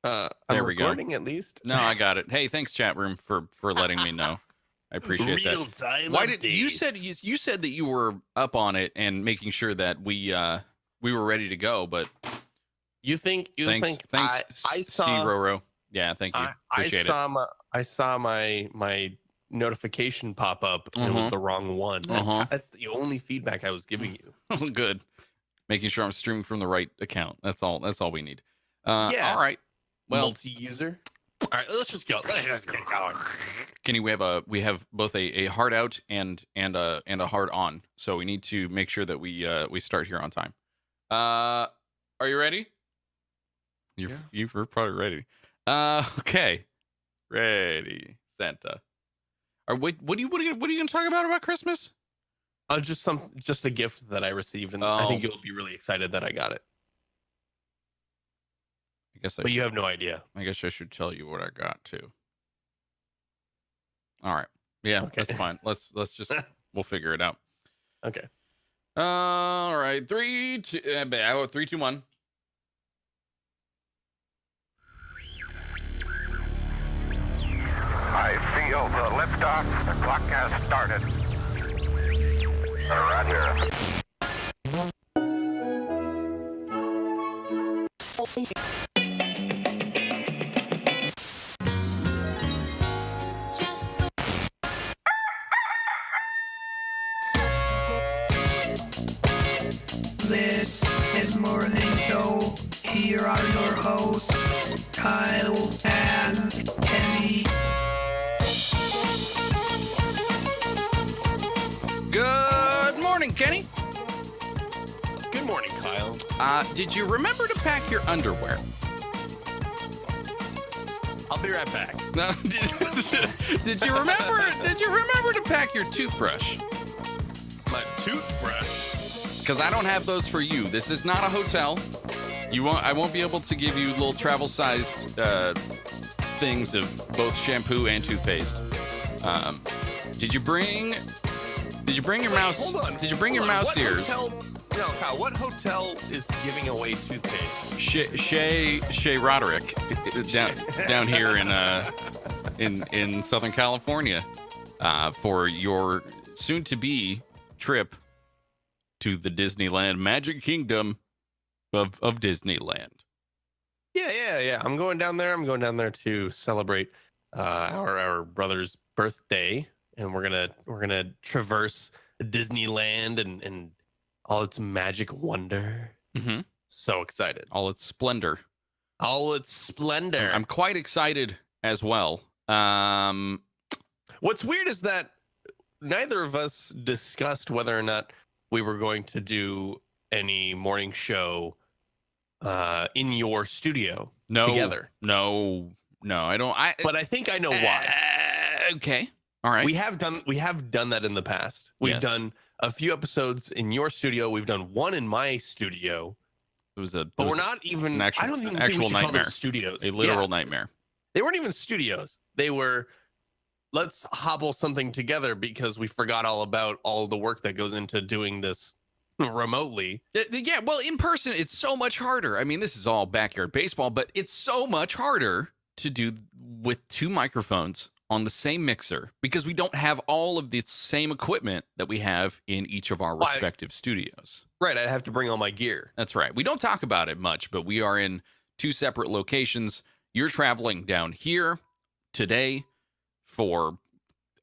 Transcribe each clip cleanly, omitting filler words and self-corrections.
I'm There we go. recording at least. No, I got it. Hey, thanks chat room for letting me know. I appreciate that. Real-time Why did you updates. said that you were up on it and making sure that we were ready to go, but Thanks, I saw Roro. Yeah, thank you. Appreciate I saw my notification pop up and it was the wrong one. That's the only feedback I was giving you. it. Good. Making sure I'm streaming from the right account. That's all we need. Yeah. All right. Well, multi-user. All right, let's just go. Let's just get going. Kenny, we have both a hard out and a hard on, so we need to make sure that we start here on time. Are you ready? You're probably ready. Okay, ready, Santa. What are you gonna talk about Christmas? Just a gift that I received, and I think you'll be really excited that I got it. But you have no idea. I guess I should tell you what I got too. All right. Yeah, okay. That's fine. Let's just we'll figure it out. Okay. All right. 3, 2, 3, 2, 1. I feel the liftoff. The clock has started. Roger. This is Morning Show. Here are your hosts, Kyle and Kenny. Good morning, Kenny. Good morning, Kyle. Did you remember to pack your underwear? I'll be right back. No, did you remember? Did you remember to pack your toothbrush? My toothbrush. Because I don't have those for you. This is not a hotel. I won't be able to give you little travel-sized things of both shampoo and toothpaste. Did you bring your mouse? Hold on. Did you bring your mouse ears? Kyle, what hotel is giving away toothpaste? Shay Roderick down here in Southern California for your soon-to-be trip to the Disneyland Magic Kingdom of Disneyland. Yeah. I'm going down there. I'm going down there to celebrate our brother's birthday, and we're gonna traverse Disneyland and all its magic wonder. Mm-hmm. So excited! All its splendor. I'm quite excited as well. What's weird is that neither of us discussed whether or not we were going to do any morning show in your studio together. No, I don't. But I think I know why. Okay, all right. We have done that in the past. We've done a few episodes in your studio. We've done one in my studio. We're not even. I don't even think we should call them studios. A literal nightmare. They weren't even studios. They were. Let's hobble something together because we forgot all about all the work that goes into doing this remotely. Yeah, well, in person, it's so much harder. I mean, this is all backyard baseball, but it's so much harder to do with two microphones on the same mixer because we don't have all of the same equipment that we have in each of our respective studios. Right, I'd have to bring all my gear. That's right. We don't talk about it much, but we are in two separate locations. You're traveling down here today for,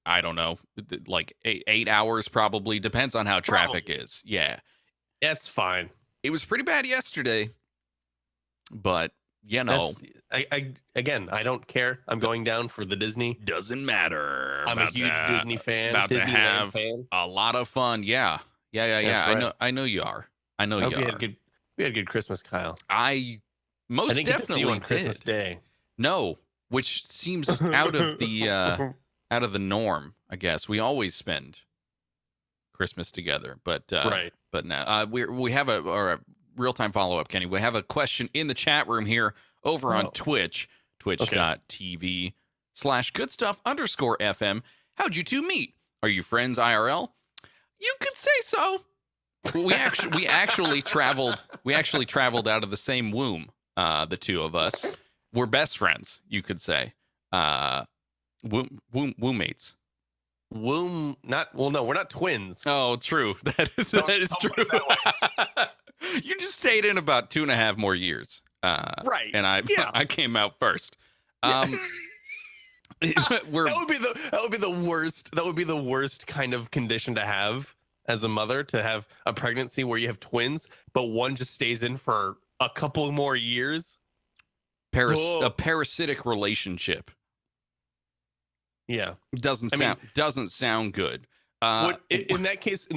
I don't know, like 8 hours probably. Depends on how traffic is. Yeah. That's fine. It was pretty bad yesterday, but you know. I don't care. I'm going down for the Disney. Doesn't matter. I'm a huge Disney fan. About to have a lot of fun. Yeah. Right. I know you are. I know you are. We had a good Christmas, Kyle. I didn't definitely get to see you on did. Christmas Day. No, which seems out of the norm, I guess. We always spend Christmas together, but right. But now we have a real-time follow-up, Kenny. We have a question in the chat room here over on Twitch, twitch.tv/goodstuff_FM. How'd you two meet? Are you friends IRL? You could say so. We actually traveled out of the same womb, the two of us. we're best friends, you could say. Womb mates. Womb, not well. No, we're not twins. Oh, true. That is Don't true. put it that You just stayed in about 2.5 more years. Right. And I Yeah. I came out first. We're That would be the worst. That would be the worst kind of condition to have as a mother, to have a pregnancy where you have twins, but one just stays in for a couple more years. a parasitic relationship. Yeah. Doesn't sound good. In that case,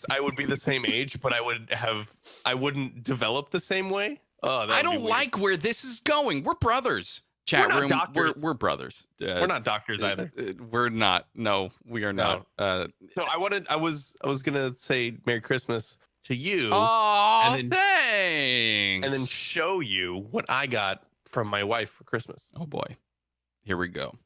I would be the same age, but I wouldn't develop the same way. Oh, I don't like where this is going. We're brothers. Chat We're not room. doctors. We're brothers. We're not doctors either. We're not. No, we are not. So I was gonna say Merry Christmas to you. Oh, and then, thanks. and then show you what I got from my wife for Christmas. Oh boy, here we go.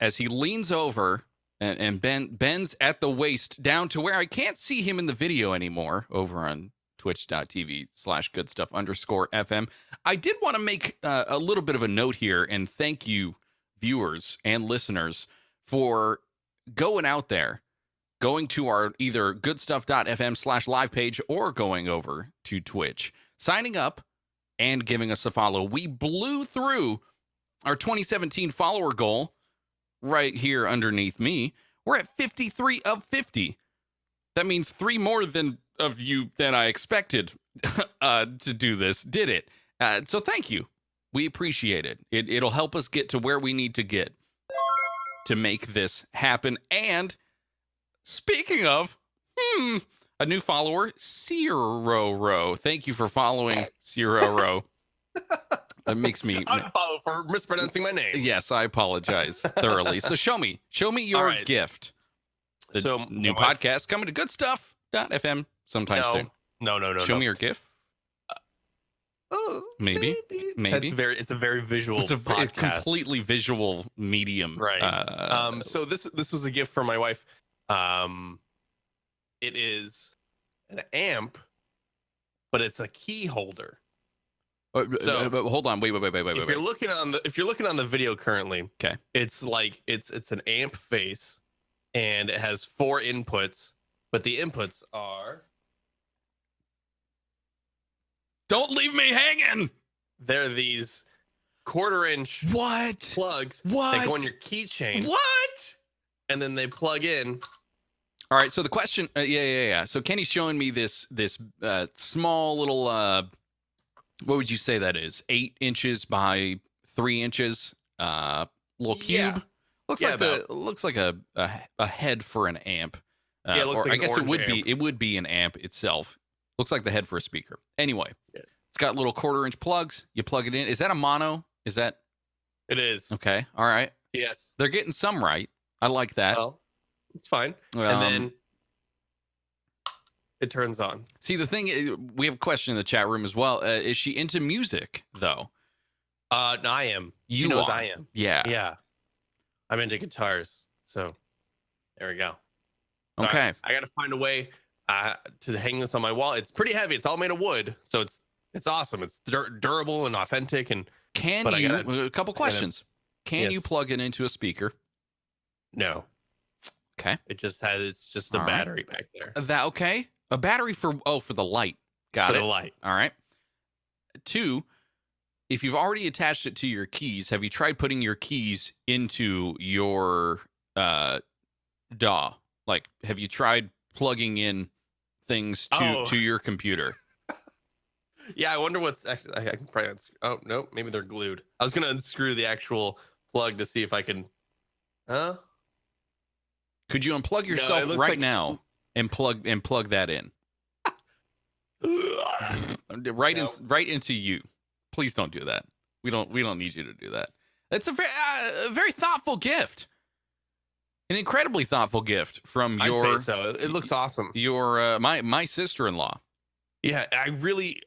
As he leans over and bends at the waist down to where I can't see him in the video anymore over on twitch.tv/goodstuff_FM. I did want to make a little bit of a note here and thank you, viewers and listeners, for going out there, going to our either goodstuff.fm/live page or going over to Twitch, signing up and giving us a follow. We blew through our 2017 follower goal right here underneath me. We're at 53 of 50. That means 3 more of you than I expected to do this did it. So thank you. We appreciate it. It'll help us get to where we need to get to make this happen. And speaking of, a new follower, Zero. Thank you for following Zero. That makes me unfollow for mispronouncing my name. Yes, I apologize thoroughly. So show me your gift. The new podcast coming to Goodstuff.fm sometime soon. No. Show me your gift. Maybe. It's a very visual. It's a podcast. completely visual medium, right? So this was a gift from my wife. It is an amp, but it's a key holder. But hold on, wait. If you're looking on the video currently, okay, it's like it's an amp face, and it has 4 inputs, but the inputs are. Don't leave me hanging. They're these 1/4-inch plugs that go on your keychain. What? And then they plug in. All right. So the question, yeah. So Kenny's showing me this small little, what would you say that is? 8 inches by 3 inches, little cube. Yeah. Looks like a head for an amp. It looks like I guess amp. it would be an amp itself. Looks like the head for a speaker. Anyway, It's got little 1/4-inch plugs. You plug it in. Is that a mono? Is that? It is. Okay. All right. Yes. They're getting some right. I like that. Well, it's fine. And then it turns on. See, the thing is, we have a question in the chat room as well. Is she into music though? No, I am. She knows I am. Yeah. Yeah. I'm into guitars. So there we go. Okay. I got to find a way to hang this on my wall. It's pretty heavy. It's all made of wood, so it's awesome. It's durable and authentic. And a couple questions? Can you Yes. plug it into a speaker? No. Okay. It's just a All right. battery back there That okay? A battery for the light. Got for it. the light. All right. 2, if you've already attached it to your keys, have you tried putting your keys into your DAW? Like, have you tried plugging in things to your computer? Yeah, I wonder what's actually. I can probably. Oh no, maybe they're glued. I was gonna unscrew the actual plug to see if I can. Huh? Could you unplug yourself right now and plug that in? Right into you. Please don't do that. We don't need you to do that. It's a very thoughtful gift. An incredibly thoughtful gift from I'd your. say so. It looks awesome. Your my sister-in-law. Yeah, I really.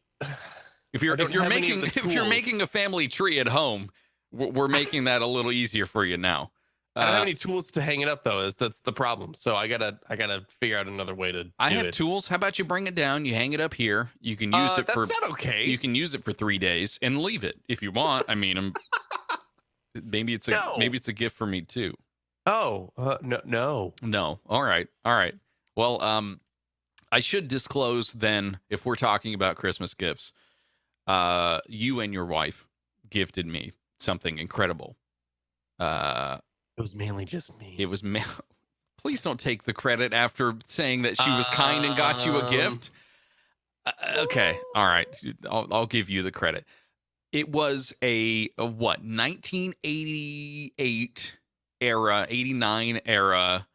If you're making tools. a family tree at home, we're making that a little easier for you now. I don't have any tools to hang it up though. That's the problem. So I gotta figure out another way to. I do have it. tools. How about you bring it down? You hang it up here. You can use it for. That's not okay. You can use it for 3 days and leave it if you want. I mean, maybe it's a gift for me too. Oh no. No. All right. Well, I should disclose then, if we're talking about Christmas gifts, you and your wife gifted me something incredible. It was mainly just me. It was Please don't take the credit after saying that she was kind and got you a gift. Okay. All right. I'll give you the credit. It was a what? 1988 era, 89 era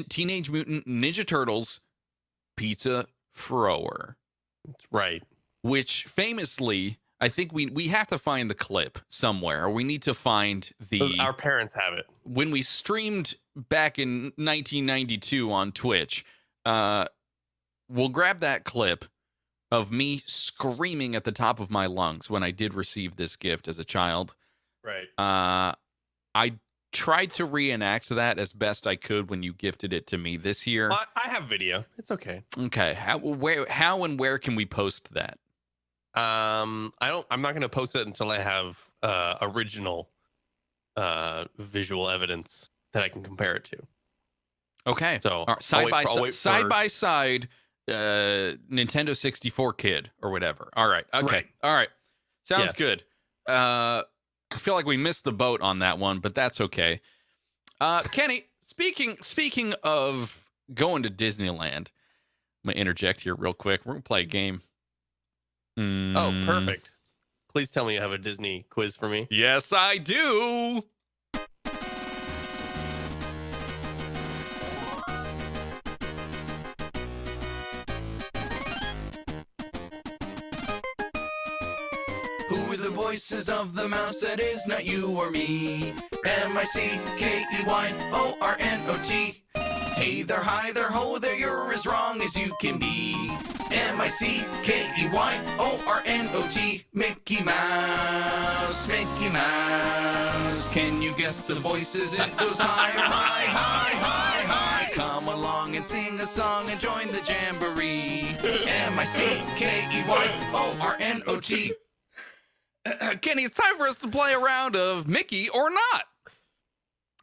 Teenage Mutant Ninja Turtles pizza thrower. That's right. Which famously, I think we have to find the clip somewhere, or we need to find Our parents have it. when we streamed back in 1992 on Twitch. We'll grab that clip of me screaming at the top of my lungs when I did receive this gift as a child. Right. I tried to reenact that as best I could when you gifted it to me this year. Well, I have video. It's okay. Okay, how and where can we post that? I'm not going to post it until I have original visual evidence that I can compare it to. Okay. So all right, side by side, Nintendo 64 kid or whatever. All right. Okay. Right. All right. Sounds Yeah. good. I feel like we missed the boat on that one, but that's okay. Kenny, speaking of going to Disneyland, I'm gonna interject here real quick. We're gonna play a game. Oh, perfect. Please tell me you have a Disney quiz for me. Yes, I do. Who are the voices of the mouse that is not you or me? MICKEYORNOT. Hey there, hi there, ho there, you're as wrong as you can be. MICKEYORNOT. Mickey Mouse, Mickey Mouse. Can you guess the voices? It goes higher, high, high, high, high. Come along and sing a song and join the jamboree. MICKEYORNOT. Kenny, it's time for us to play a round of Mickey or Not.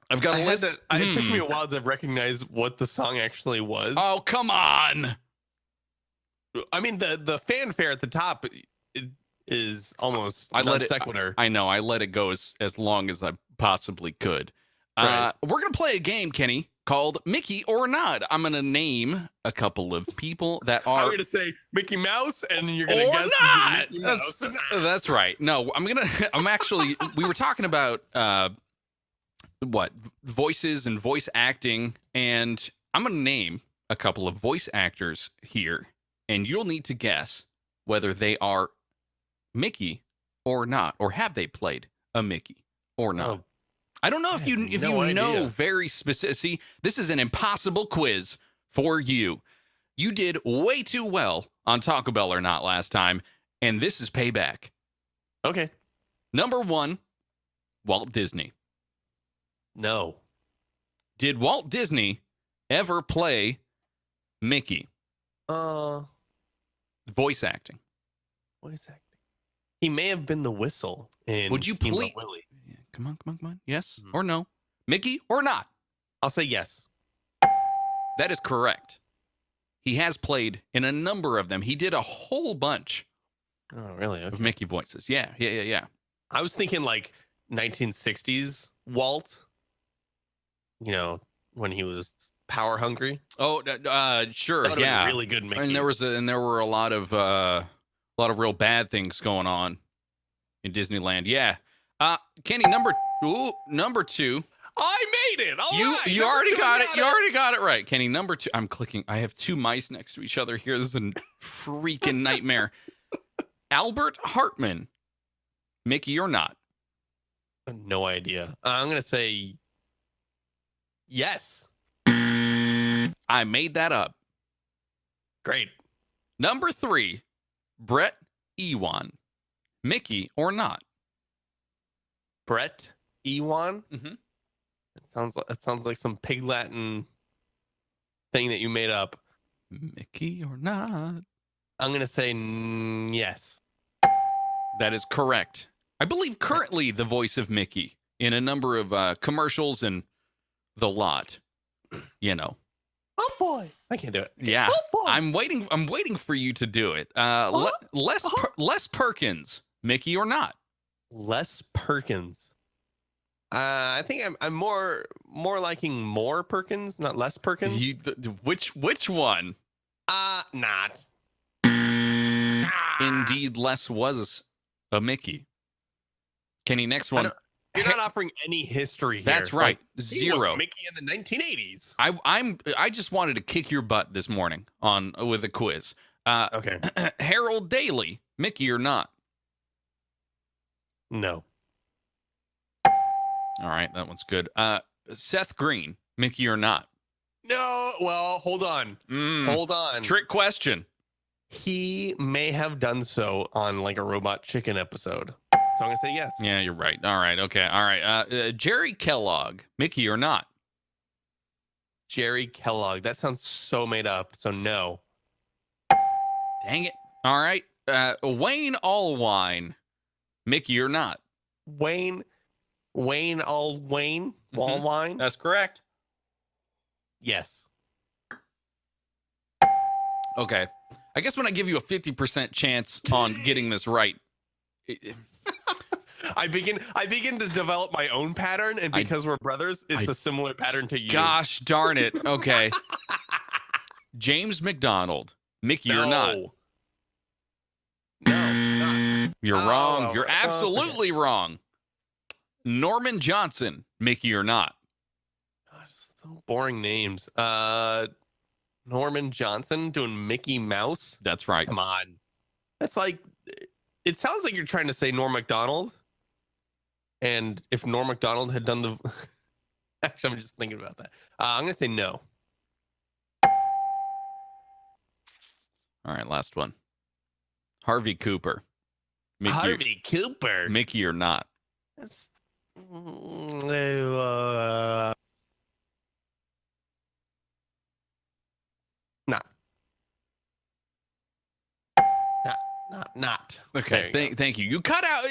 I've got a list. It took me a while to recognize what the song actually was. Oh, come on. I mean, the fanfare at the top is almost sequitur. I know. I let it go as long as I possibly could. Right. We're going to play a game, Kenny, called Mickey or Not. I'm going to name a couple of people that are... I'm going to say Mickey Mouse, and you're going to guess... Not! Mickey Mouse or not. That's right. No, I'm actually... We were talking about... voices and voice acting, and I'm going to name a couple of voice actors here, and you'll need to guess whether they are Mickey or not, or have they played a Mickey or not. Oh, I don't know if you know very specific. See, this is an impossible quiz for you. You did way too well on Taco Bell or Not last time, and this is payback. okay. Number 1, Walt Disney. No. Did Walt Disney ever play Mickey? Voice acting. Voice acting. He may have been the whistle in Would you Steamboat please? Willie. Yeah, come on. Yes or no? Mickey or not? I'll say yes. That is correct. He has played in a number of them. He did a whole bunch Oh, really? of Okay. Mickey voices. Yeah. I was thinking like 1960s Walt. You know, when he was power hungry. Oh, sure. That would've Yeah. been really good Mickey. And there were a lot of real bad things going on in Disneyland. Yeah. Kenny, number 2. I made it. All You right. you Number already two, got it. You already got it right. Kenny, number 2. I'm clicking. I have 2 mice next to each other here. This is a freaking nightmare. Albert Hartman. Mickey or not? No idea. I'm gonna say yes. I made that up. Great. Number 3, Brett Ewan. Mickey or not? Brett Ewan. Mm-hmm. It sounds like some pig Latin thing that you made up. Mickey or not? I'm gonna say yes. That is correct. I believe currently the voice of Mickey in a number of commercials and the lot. You know. Oh boy, I can't do it. Yeah, Oh boy. I'm waiting for you to do it. Les Perkins, Mickey or not? Les Perkins. I think I'm more liking more Perkins, not less Perkins. Which one? Not. Indeed, Les was a Mickey. Kenny, next one. You're not offering any history here. That's right. Like, Zero. Mickey in the 1980s. I just wanted to kick your butt this morning with a quiz. Okay. Harold Daly, Mickey or not? No. All right, that one's good. Seth Green, Mickey or not? No. Well, hold on. Hold on. Trick question. He may have done so on like a Robot Chicken episode. So I'm going to say yes. Yeah, you're right. All right. Okay. All right. Jerry Kellogg, Mickey or not? Jerry Kellogg. That sounds so made up. So no. Dang it. All right. Wayne Allwine, Mickey or not? Wayne Allwine. That's correct. Yes. Okay. I guess when I give you a 50% chance on getting this right, I begin to develop my own pattern, and because we're brothers, it's a similar pattern to you. Gosh darn it. Okay. James McDonald, Mickey or not? No, not. You're wrong. well, You're absolutely wrong. Norman Johnson, Mickey or not? Gosh, so boring names. Norman Johnson doing Mickey Mouse. That's right. Come on. That's like, it sounds like you're trying to say Norm Macdonald. And if Norm Macdonald had done the, actually, I'm just thinking about that. I'm going to say no. All right, last one. Harvey Cooper. Mickey Harvey Cooper. Mickey or not? That's, not. Okay, thank you. You cut out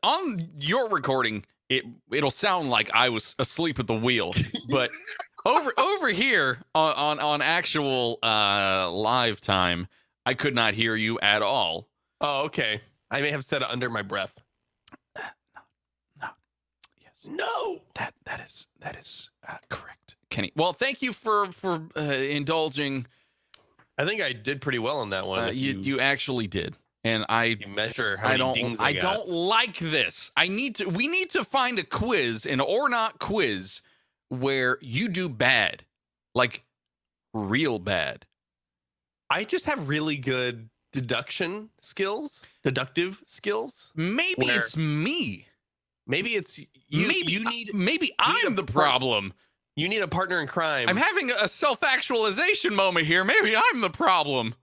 on your recording. It'll sound like I was asleep at the wheel, but over here on actual live time, I could not hear you at all. Oh, okay. I may have said it under my breath. No. Yes. No. That is correct, Kenny. Well, thank you for indulging. I think I did pretty well on that one. You actually did, and you measure how many dings I got. don't like this. We need to find a quiz, an or not quiz, where you do bad, like real bad. I just have really good deductive skills. Maybe it's me. Maybe it's you. Maybe I'm the problem. You need a partner in crime. I'm having a self-actualization moment here. Maybe I'm the problem.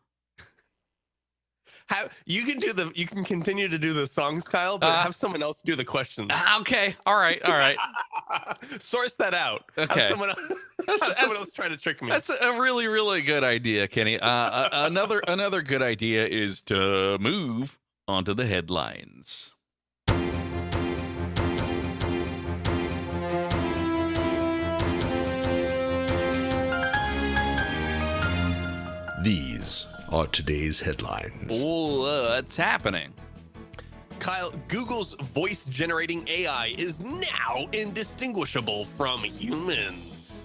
You can continue to do the songs, Kyle, but have someone else do the questions. Okay. All right. Source that out. Okay. Have someone else try to trick me. That's a really, really good idea, Kenny. Another good idea is to move onto the headlines. These are today's headlines. Oh, what's happening? Kyle, Google's voice-generating AI is now indistinguishable from humans.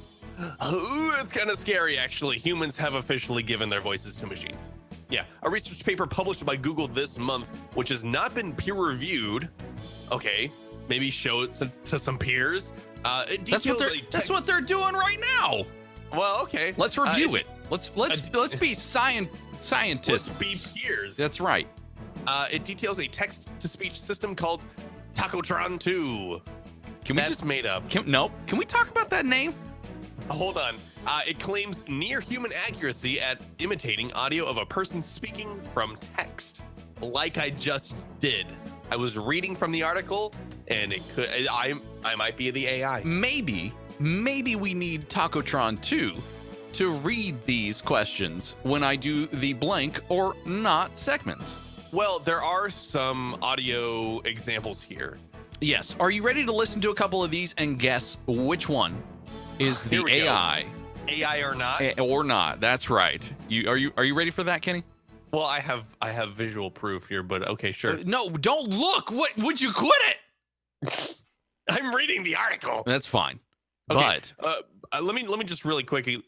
Oh, it's kind of scary, actually. Humans have officially given their voices to machines. Yeah, a research paper published by Google this month, which has not been peer-reviewed. Okay, maybe show it to some peers. That's what they're doing right now. Well, okay. Let's review it. Let's be scientists. Let's be peers. That's right. It details a text-to-speech system called Tacotron 2. That's made up. Can we talk about that name? Hold on. It claims near human accuracy at imitating audio of a person speaking from text, like I just did. I was reading from the article, and it could. I might be the AI. maybe we need Tacotron 2 to read these questions when I do the blank or not segments. Well, there are some audio examples here. Yes. Are you ready to listen to a couple of these and guess which one is the Here we go. AI AI or not? or not? That's right. Are you ready for that, Kenny? Well, I have visual proof here, but okay, sure. No, don't look. What would you quit it? I'm reading the article. That's fine. Okay, But let me just really quickly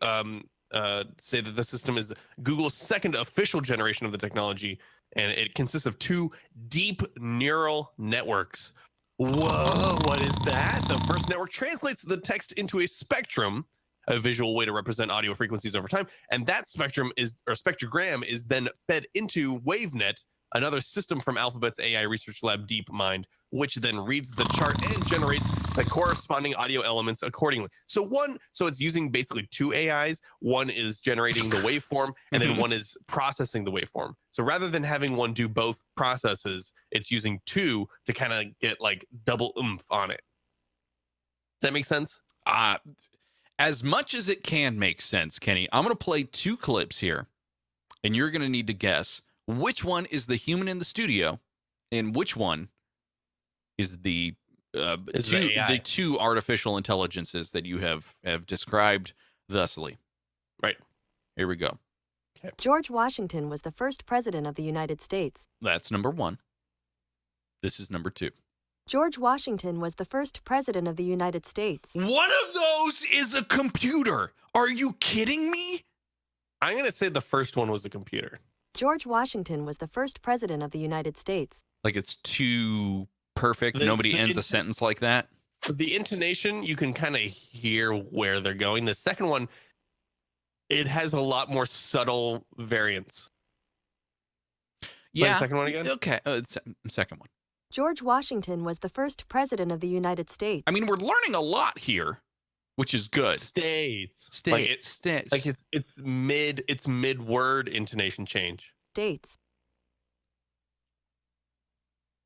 say that the system is Google's second official generation of the technology, and it consists of 2 deep neural networks. Whoa, what is that? The first network translates the text into a spectrum, a visual way to represent audio frequencies over time, and that spectrogram is then fed into WaveNet, another system from Alphabet's AI research lab DeepMind, which then reads the chart and generates the corresponding audio elements accordingly. So it's using basically 2 AIs. One is generating the waveform, and then one is processing the waveform. So rather than having one do both processes, it's using 2 to kind of get like double oomph on it. Does that make sense? as much as it can make sense, Kenny, I'm going to play 2 clips here, and you're going to need to guess which one is the human in the studio and which one is the the 2 artificial intelligences that you have described thusly. Right. Here we go. Okay. George Washington was the first president of the United States. That's number 1. This is number 2. George Washington was the first president of the United States. One of those is a computer. Are you kidding me? I'm going to say the first one was a computer. George Washington was the first president of the United States. Like it's too perfect. Nobody ends a sentence like that. The intonation, you can kind of hear where they're going. The second one, it has a lot more subtle variance. Play the second one again? Okay. Second one. George Washington was the first president of the United States. I mean, we're learning a lot here, which is good. States. States. Like it's mid word intonation change. States.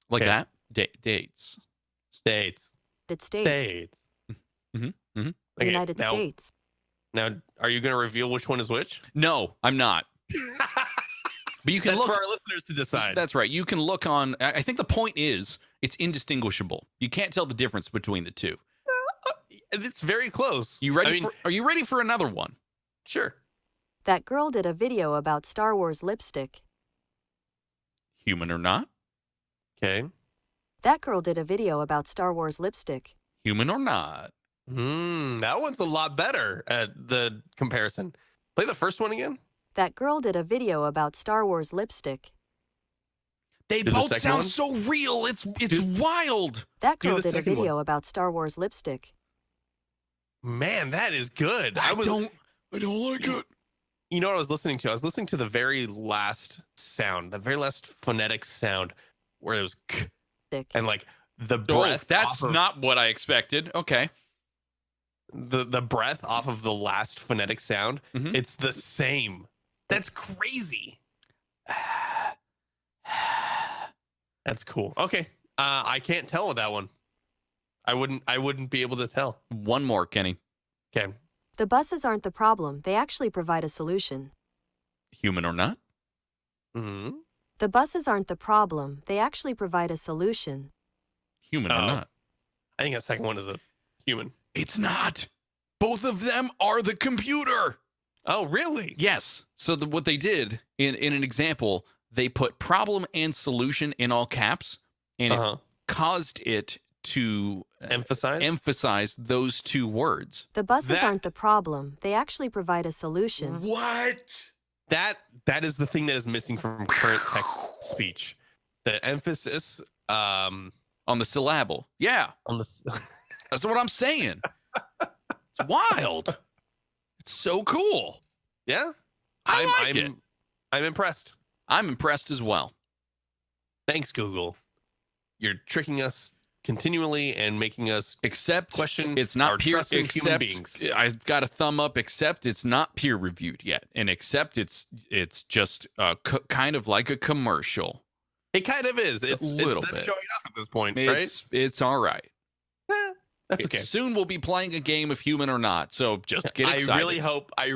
Like Okay. that? Dates. States. United States. States. Mm-hmm. Mm-hmm. Okay, United now, States. Now, are you going to reveal which one is which? No, I'm not. But you can That's look for our listeners to decide. That's right. You can look on. I think the point is it's indistinguishable. You can't tell the difference between the 2. It's very close. You ready? Are you ready for another one? Sure. That girl did a video about Star Wars lipstick. Human or not? Okay. That girl did a video about Star Wars lipstick. Human or not? That one's a lot better at the comparison. Play the first one again. That girl did a video about Star Wars lipstick. They Do the both second sound one? so real. It's wild. That Do girl the did a second video about Star Wars lipstick. Man, that is good. I don't like it. You know what I was listening to? I was listening to the very last sound, the very last phonetic sound, where it was k, Dick. and like the breath. That's off of, not what I expected. Okay. the breath off of the last phonetic sound. Mhm. It's the same. That's crazy. That's cool. Okay. I can't tell with that one. I wouldn't be able to tell. One more, Kenny. Okay. The buses aren't the problem. They actually provide a solution. Human or not? hmm The buses aren't the problem. They actually provide a solution. Human or Oh. not? I think that second one is a human. It's not. Both of them are the computer. Oh, really? Yes. So what they did in an example, they put problem and solution in all caps, and it caused it to emphasize those 2 words. The buses That- aren't the problem. They actually provide a solution. What? That is the thing that is missing from current text speech. The emphasis On the syllable. Yeah. on the That's what I'm saying. It's wild. It's so cool. yeah. I like it. I'm impressed. I'm impressed as well. Thanks, Google. You're tricking us continually and making us Except question it's not our peer. trust in human Except beings. I've got a thumb up. Except it's not peer reviewed yet, and except it's just kind of like a commercial. It kind of is. It's little them bit. showing off at this point, right? It's all right. That's okay. Soon we'll be playing a game of Human or Not, so just get excited. I really hope. Not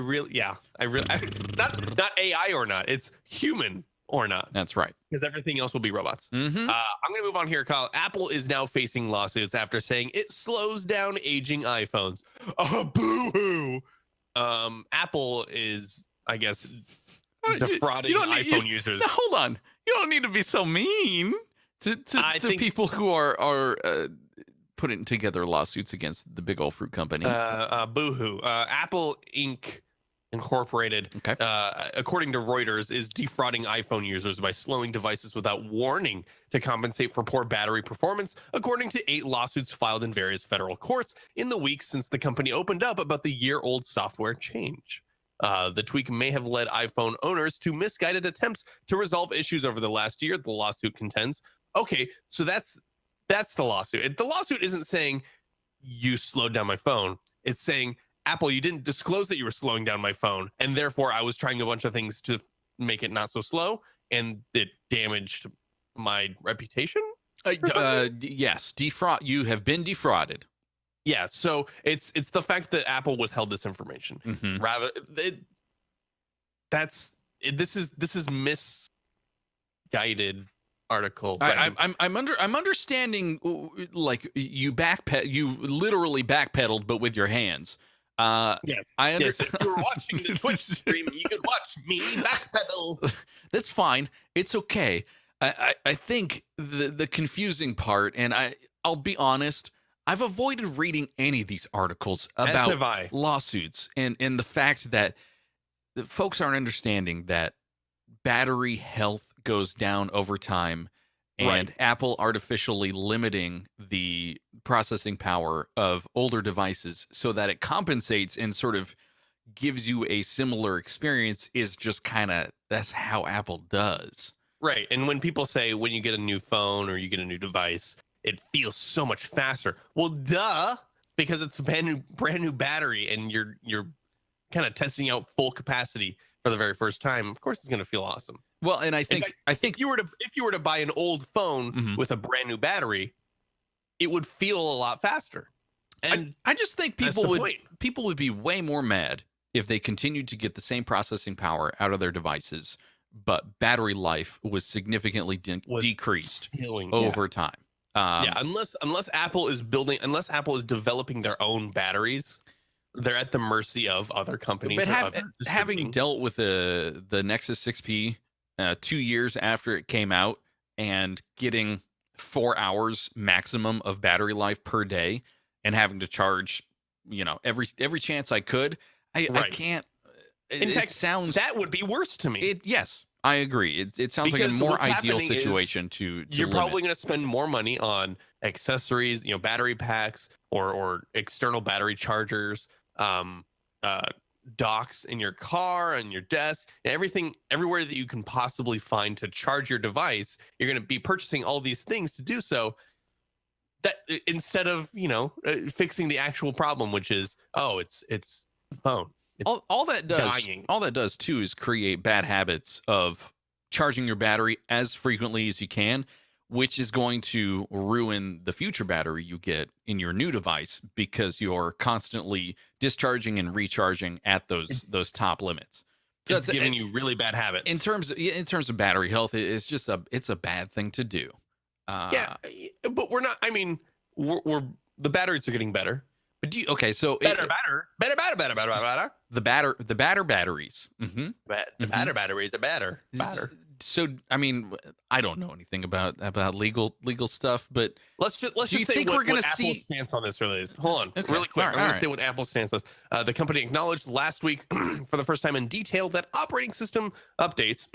AI or not. It's human or not. That's right. Because everything else will be robots. Mm-hmm. I'm going to move on here, Kyle. Apple is now facing lawsuits after saying it slows down aging iPhones. Boo-hoo. Apple is, I guess, defrauding iPhone users. No, hold on. You don't need to be so mean to people who are putting together lawsuits against the big old fruit company. Boo-hoo. Apple Inc. Incorporated, according to Reuters, is defrauding iPhone users by slowing devices without warning to compensate for poor battery performance, according to 8 lawsuits filed in various federal courts in the weeks since the company opened up about the year-old software change. The tweak may have led iPhone owners to misguided attempts to resolve issues over the last year, the lawsuit contends. Okay, so that's the lawsuit. The lawsuit isn't saying you slowed down my phone. It's saying, Apple, you didn't disclose that you were slowing down my phone, and therefore I was trying a bunch of things to make it not so slow, and it damaged my reputation. Yes, You have been defrauded. Yeah, so it's the fact that Apple withheld this information. Mm-hmm. Rather, this is misguided article. I'm understanding, like you literally backpedaled, but with your hands. Yes. Yes, if you were watching the Twitch stream, you could watch me backpedal. That's fine. It's okay. I think the confusing part, and I'll be honest, I've avoided reading any of these articles about lawsuits and the fact that folks aren't understanding that battery health goes down over time, and Apple artificially limiting the processing power of older devices so that it compensates and sort of gives you a similar experience is just that's how Apple does. Right. And when people say when you get a new phone or you get a new device, it feels so much faster. Well, duh, because it's a brand new battery and you're kind of testing out full capacity for the very first time. Of course it's going to feel awesome. Well, and I think if you were to buy an old phone with a brand new battery, it would feel a lot faster. And I just think people would be way more mad if they continued to get the same processing power out of their devices, but battery life was significantly decreased over time. Unless Apple is developing their own batteries, they're at the mercy of other companies. But having dealt with the Nexus 6P 2 years after it came out and getting 4 hours maximum of battery life per day and having to charge, every chance I could, I can't. In fact, that would be worse to me. Yes, I agree. It sounds like a more ideal situation to you're limit. Probably going to spend more money on accessories, battery packs or external battery chargers, docks in your car and your desk, and everywhere that you can possibly find to charge your device. You're going to be purchasing all these things to do so, that instead of fixing the actual problem, which is it's the phone. All that does too is create bad habits of charging your battery as frequently as you can, which is going to ruin the future battery you get in your new device because you're constantly discharging and recharging at those top limits. So it's giving you really bad habits. In terms of battery health, it's just it's a bad thing to do. But we're not. I mean, we're the batteries are getting better. But so better. The batter batteries. Mm-hmm. The batter batteries are better. So I mean, I don't know anything about legal stuff, but let's just say we're going to see Apple's stance on this really is. Hold on, really quick. I'm going to say what Apple's stance is. The company acknowledged last week for the first time in detail that operating system updates.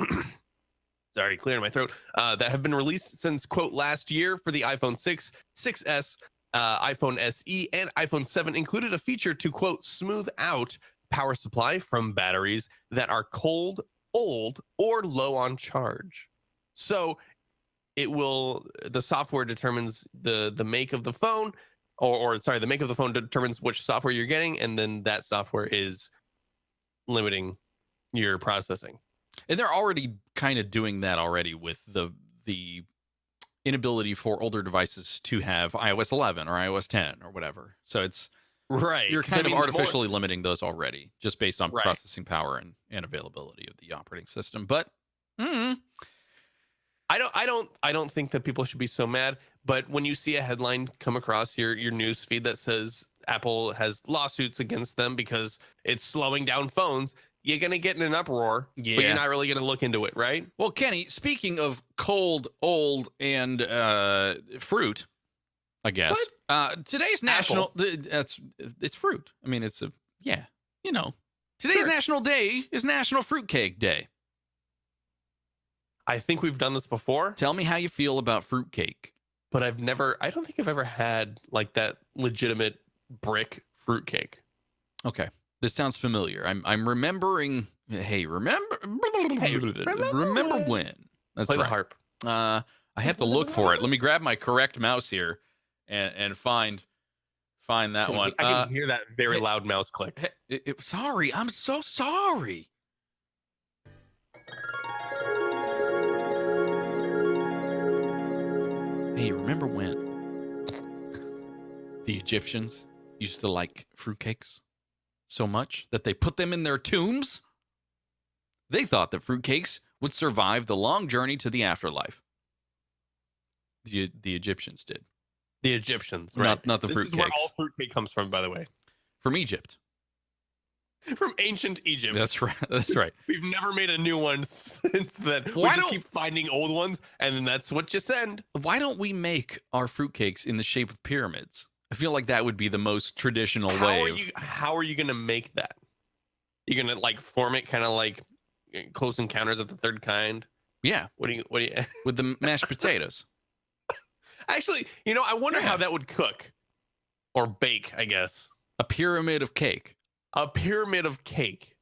Sorry, clearing my throat. That have been released since quote last year for the iPhone 6, 6S, iPhone SE, and iPhone 7 included a feature to quote smooth out power supply from batteries that are cold, old, or low on charge. So the software determines the make of the phone, the make of the phone determines which software you're getting, and then that software is limiting your processing. And they're already kind of doing that already with the inability for older devices to have iOS 11 or iOS 10 or whatever. So Right. you're 'Cause, kind I of mean, artificially limiting those already, just based on Right. processing power and availability of the operating system. But I don't think that people should be so mad. But when you see a headline come across your news feed that says Apple has lawsuits against them because it's slowing down phones, you're gonna get in an uproar. But Yeah. you're not really gonna look into it, right? well, Kenny, speaking of cold, old, and fruit, I guess today's national. It's fruit. I mean, it's today's Sure. national day is National Fruitcake Day. I think we've done this before, Tell me how you feel about fruitcake. but I don't think I've ever had like that legitimate brick fruitcake. Okay, this sounds familiar. I'm remembering. Hey, remember when? That's Play right. the harp. I have to look for it. Let me grab my correct mouse here and find that one. I can hear that very loud mouse click. Sorry, I'm so sorry. Hey, remember when the Egyptians used to like fruitcakes so much that they put them in their tombs? They thought that fruitcakes would survive the long journey to the afterlife. The Egyptians did. The Egyptians, Not right? the This is where fruitcakes. all fruitcake comes from, by the way. From Egypt. From ancient Egypt. That's right. That's right. We've never made a new one since then. Why We just don't- keep finding old ones, and then that's what you send. Why don't we make our fruitcakes in the shape of pyramids? I feel like that would be the most traditional way. How are you gonna make that? You're gonna like form it kind of like Close Encounters of the Third Kind? Yeah, What do you with the mashed potatoes. Actually, I wonder how that would cook or bake, I guess. A pyramid of cake. A pyramid of cake.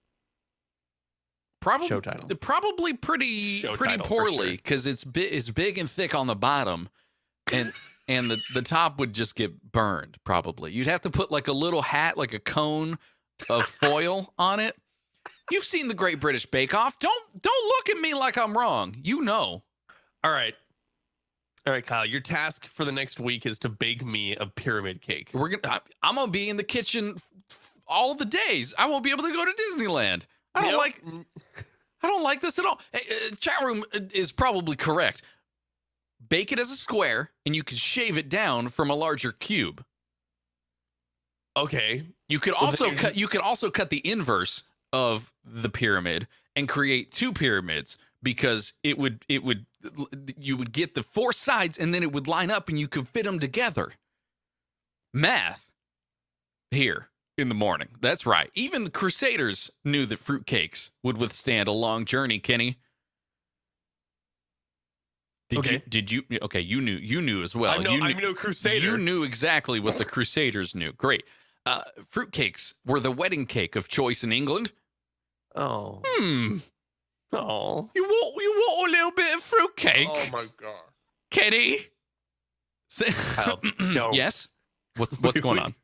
Probably, Show title. Probably pretty Show pretty title, for poorly sure. because it's big and thick on the bottom, and the top would just get burned. Probably you'd have to put like a little hat, like a cone of foil on it. You've seen the Great British Bake Off. Don't look at me like I'm wrong. You know. All right, Kyle. Your task for the next week is to bake me a pyramid cake. I'm gonna be in the kitchen all the days. I won't be able to go to Disneyland. I don't like this at all. Hey, chat room is probably correct. Bake it as a square, and you can shave it down from a larger cube. Okay. You could Well, also then you're You could also cut the inverse of the pyramid and create two pyramids because you would get the four sides and then it would line up and you could fit them together. Math here in the morning. That's right. Even the Crusaders knew that fruitcakes would withstand a long journey, Kenny. Did you? Okay, you knew as well. I'm no crusader. You knew exactly what the Crusaders knew. Great. Fruitcakes were the wedding cake of choice in England. Oh. Oh. You want a little bit of fruitcake, Oh my god. Kenny? Kyle, no. Yes. What's going on?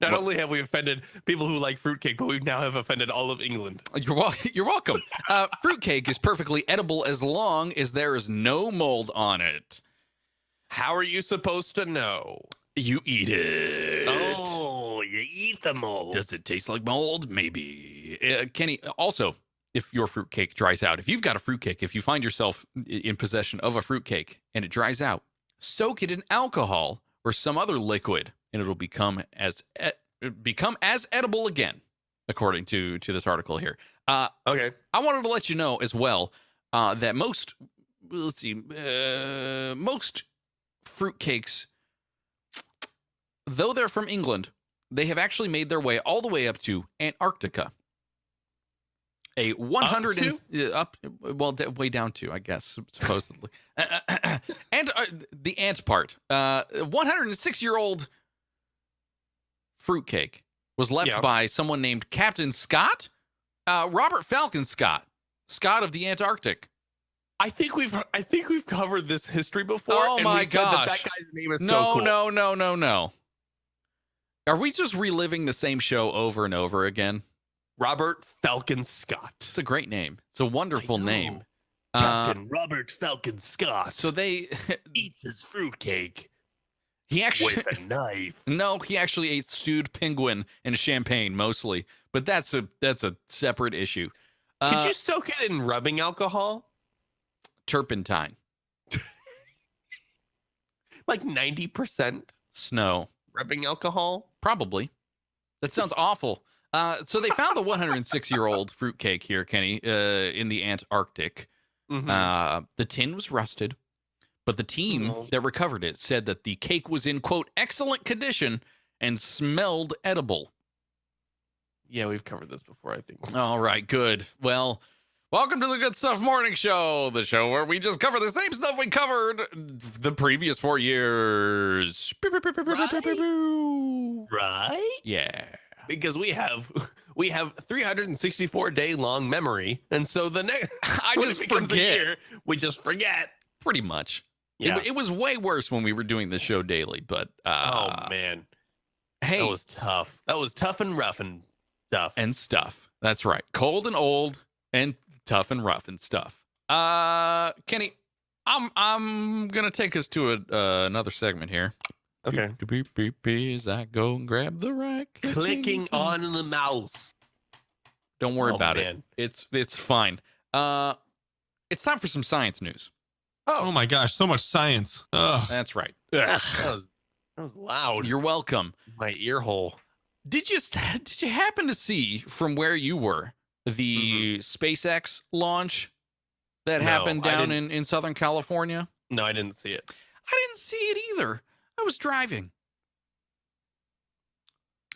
Not only have we offended people who like fruitcake, but we now have offended all of England. You're welcome. Fruitcake is perfectly edible as long as there is no mold on it. How are you supposed to know? You eat it. Oh, you eat the mold. Does it taste like mold? Maybe. Kenny, also, if your fruitcake dries out, if you've got a fruitcake, if you find yourself in possession of a fruitcake and it dries out, soak it in alcohol or some other liquid, and it'll become as edible again, according to this article here. Okay. I wanted to let you know as well that most fruitcakes, though they're from England, they have actually made their way all the way up to Antarctica. A 100 way down to, I guess, supposedly. And the ant part. 106-year-old fruitcake was left by someone named Captain Scott, Robert Falcon Scott of the Antarctic. I think we've covered this history before. Oh my gosh! That guy's name is so cool. No. Are we just reliving the same show over and over again? Robert Falcon Scott. It's a great name. It's a wonderful name. Captain Robert Falcon Scott. So they eats his fruitcake he actually with a knife. no, he actually ate stewed penguin and champagne mostly, but that's a separate issue. Could you soak it in rubbing alcohol? Turpentine, Like 90% snow, rubbing alcohol? probably. That sounds awful. So they found the 106-year-old fruitcake here, Kenny, in the Antarctic. Mhm. The tin was rusted, but the team Oh. that recovered it said that the cake was in, quote, excellent condition and smelled edible. Yeah, we've covered this before, I think. All right, good. Well, welcome to the Good Stuff Morning Show, the show where we just cover the same stuff we covered the previous 4 years. Right? Yeah. Because we have 364 day long memory, and so the next I when just it becomes a forget. year, we just forget. Pretty much. Yeah. It was way worse when we were doing the show daily, but Oh man, hey, that was tough. That was tough and rough and tough. and stuff. That's right. Cold and old and tough and rough and stuff. Kenny, I'm gonna take us to another segment here. Okay. Beep, beep, beep, as I go and grab the right Clicking on the mouse. Don't worry Oh, about man. it. It's fine. It's time for some science news. Oh my gosh, so much science. Ugh. That's right. That was loud. You're welcome. My ear hole. Did you happen to see from where you were the SpaceX launch that No, happened I down didn't. in Southern California? No, I didn't see it. I didn't see it either. I was driving.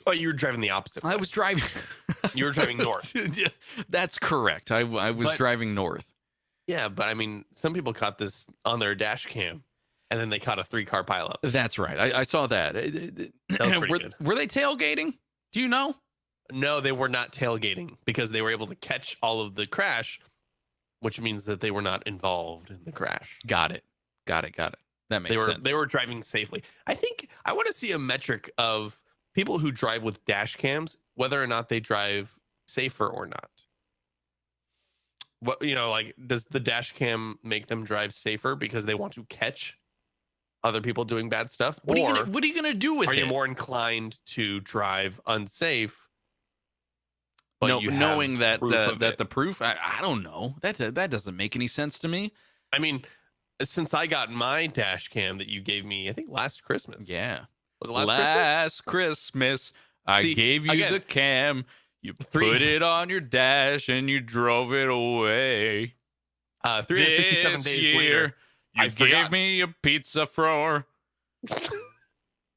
Oh, you were driving the opposite way. I was driving. You were driving north. Yeah, that's correct. I was But- driving north. Yeah, but I mean, some people caught this on their dash cam, and then they caught a 3-car pileup. That's right. I saw that. That was pretty good. Were they tailgating? Do you know? No, they were not tailgating because they were able to catch all of the crash, which means that they were not involved in the crash. Got it. That makes sense. They were driving safely. I think I want to see a metric of people who drive with dash cams, whether or not they drive safer or not. What, like, does the dash cam make them drive safer because they want to catch other people doing bad stuff? What or are you gonna do with are it? you more inclined to drive unsafe? But No, you have knowing that proof of it? the proof, I don't know. That doesn't make any sense to me. I mean, since I got my dash cam that you gave me, I think last Christmas. Yeah. Was it last Christmas? Christmas, I See, gave you again, the cam. You three- put it on your dash and you drove it away. 367 This days year, later, you I gave forgot. me a pizza thrower,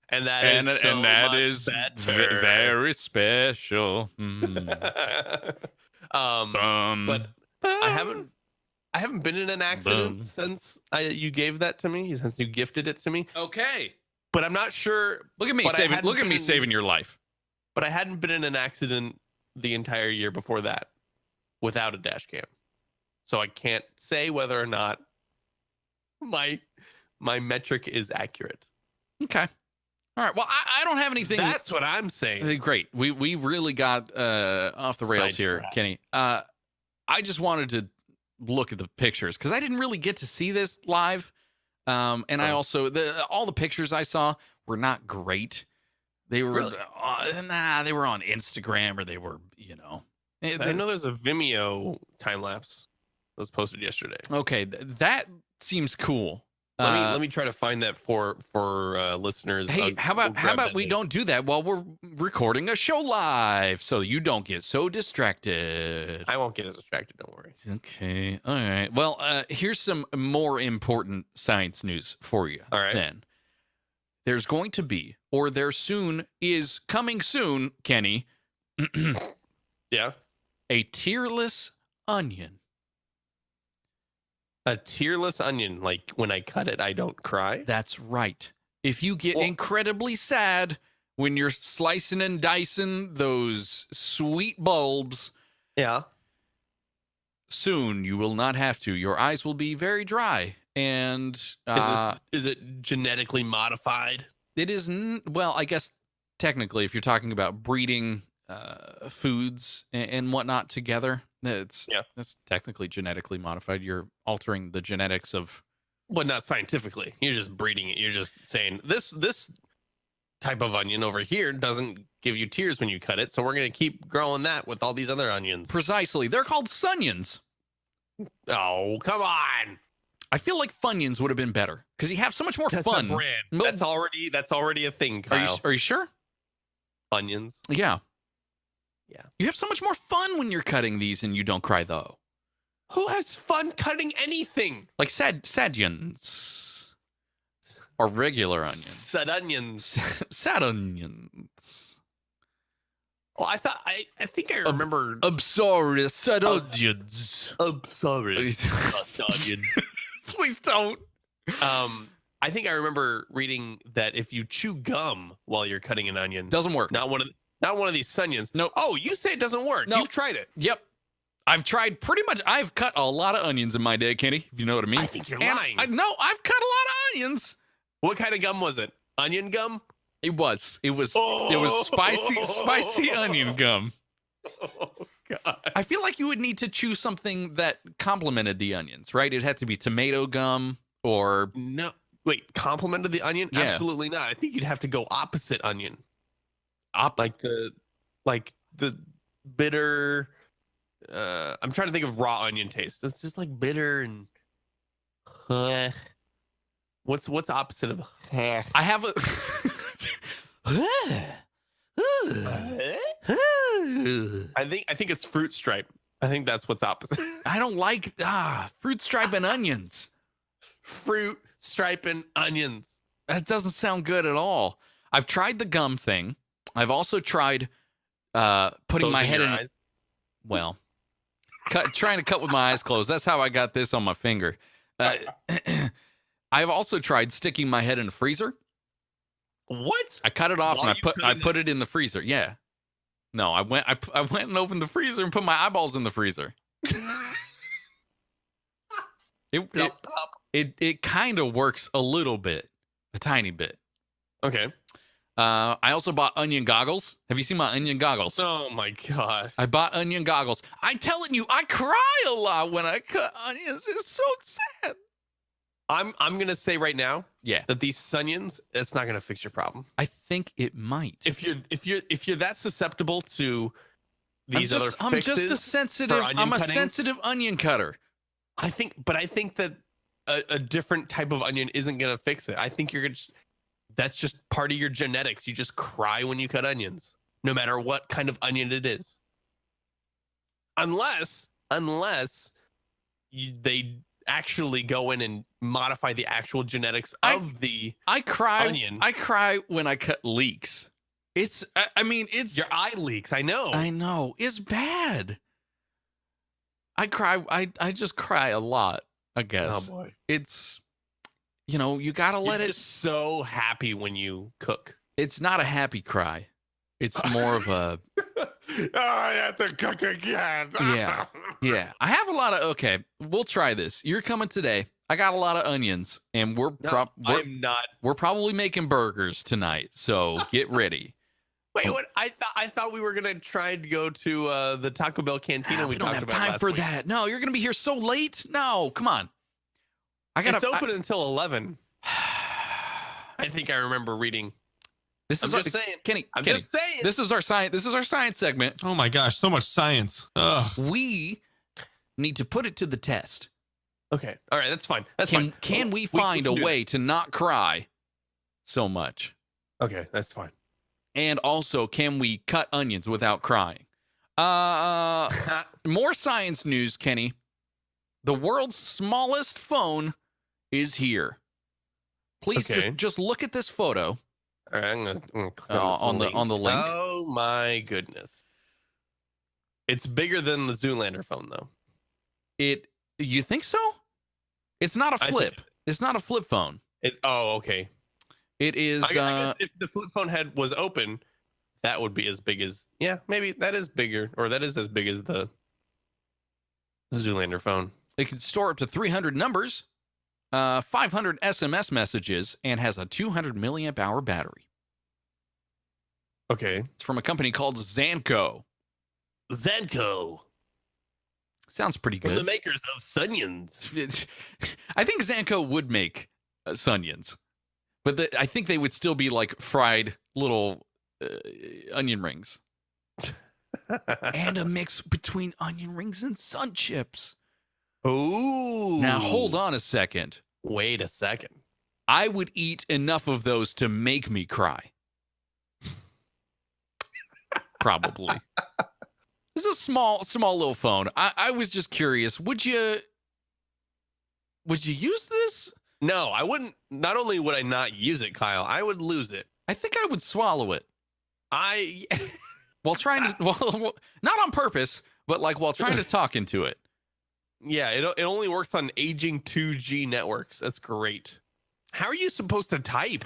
and that and is so that much is better. very special. Mm. But I haven't been in an accident since you gave that to me, since you gifted it to me. Okay. But I'm not sure. Look at me But I saving. hadn't Look at me been- saving your life. But I hadn't been in an accident the entire year before that without a dash cam, so I can't say whether or not my metric is accurate. Okay. All right. Well, I don't have anything. That's what I'm saying. Great. We really got off the rails here, Sidetracked. Kenny. I just wanted to look at the pictures because I didn't really get to see this live. And I Oh. also all the pictures I saw were not great. They were Really? they were on Instagram or they were, I know there's a Vimeo time lapse that was posted yesterday. Okay, that seems cool. Let me try to find that for listeners. Hey, how about we don't do that while we're recording a show live so you don't get so distracted. I won't get as distracted. Don't worry. Okay. All right. Well, here's some more important science news for you. All right. Then there's going to be, or there soon is coming soon, Kenny, Yeah, a tearless onion. a tearless onion. Like when I cut it, I don't cry. That's right. If you get Well- incredibly sad when you're slicing and dicing those sweet bulbs, Yeah. soon you will not have to. Your eyes will be very dry. And Is it genetically modified? it is, well, I guess technically, if you're talking about breeding foods and whatnot together, That's technically genetically modified. You're altering the genetics of. Well, not scientifically. You're just breeding it. You're just saying this type of onion over here doesn't give you tears when you cut it, so we're going to keep growing that with all these other onions. Precisely. They're called Sunions. Oh, come on. I feel like Funyuns would have been better because you have so much more That's fun. a brand. That's already a thing, Kyle. Are you sure? Onions. Yeah. Yeah. You have so much more fun when you're cutting these and you don't cry, though. Who has fun cutting anything? Like sadions. Or regular onions. Sad onions. Sad onions. Well, I think I remember. I'm sorry, sad onions. I'm sorry. Onion. Please don't. I think I remember reading that if you chew gum while you're cutting an onion, Doesn't work. not one of these Sunions. Nope. Oh, you say it doesn't work. Nope. You've tried it. Yep. I've tried pretty much. I've cut a lot of onions in my day, Kenny, if you know what I mean. I think you're And lying. No, I've cut a lot of onions. What kind of gum was it? Onion gum? It was Oh. spicy onion gum. Oh, God. I feel like you would need to choose something that complemented the onions, right? It had to be tomato gum or No. Wait, complimented the onion? Yeah. Absolutely not. I think you'd have to go opposite onion. Like the bitter. I'm trying to think of raw onion taste. It's just like bitter and. What's opposite of? I have a. I think it's fruit stripe. I think that's what's opposite. I don't like fruit stripe and onions. Fruit stripe and onions. That doesn't sound good at all. I've tried the gum thing. I've also tried putting my head in. Eyes. Well, trying to cut with my eyes closed. That's how I got this on my finger. I've also tried sticking my head in a freezer. What? I cut it off While and you I put it in the freezer. Yeah. No, I went and opened the freezer and put my eyeballs in the freezer. It kind of works a little bit, a tiny bit. Okay. I also bought onion goggles. Have you seen my onion goggles? Oh my gosh. I bought onion goggles. I'm telling you, I cry a lot when I cut onions. It's so sad. I'm gonna say right now, Yeah, that these Sunions, it's not gonna fix your problem. I think it might. If you're that susceptible to these other I'm fixes, just a sensitive. for onion I'm a cutting, sensitive onion cutter. I think that a different type of onion isn't gonna fix it. I think that's just part of your genetics. You just cry when you cut onions, no matter what kind of onion it is. Unless they actually go in and modify the actual genetics of the onion. I cry when I cut leeks. It's Your eye leaks. I know. I know. It's bad. I cry. I just cry a lot, I guess. Oh boy. It's, you got to let You're it. just so happy when you cook. It's not a happy cry. It's more of a. I have to cook again. Yeah. Yeah. I have a lot of. Okay. We'll try this. You're coming today. I got a lot of onions, and I'm not. we're probably making burgers tonight. So get ready. Wait, what? I thought we were gonna try to go to the Taco Bell cantina. We don't talked have about time last for week. that. No, you're gonna be here so late. No, come on. It's open until 11. I think I remember reading. This is I'm just saying. Kenny. Just saying. This is our science. This is our science segment. Oh my gosh, so much science. Ugh. We need to put it to the test. Okay. All right. That's fine. That's fine. Can we find a way to not cry so much? Okay. That's fine. And also, can we cut onions without crying? More science news, Kenny. The world's smallest phone is here. Please just look at this photo. All right, I'm gonna click on the link. Oh my goodness! It's bigger than the Zoolander phone, though. You think so? It's not a flip. It's not a flip phone. Okay. It is. I guess if the flip phone head was open, that would be as big as. Yeah, maybe that is bigger, or that is as big as the Zoolander phone. It can store up to 300 numbers, 500 SMS messages, and has a 200 milliamp hour battery. Okay. It's from a company called Zanco. Zanco. Sounds pretty From the good. makers of Sunions. I think Zanko would make Sunions, but I think they would still be like fried little onion rings. And a mix between onion rings and sun chips. Ooh. Now, hold on a second. Wait a second. I would eat enough of those to make me cry. Probably. This is a small little phone. I was just curious. Would you use this? No, I wouldn't. Not only would I not use it, Kyle, I would lose it. I think I would swallow it. I While trying to, well, not on purpose, but like while trying to talk into it. Yeah, it only works on aging 2G networks. That's great. How are you supposed to type?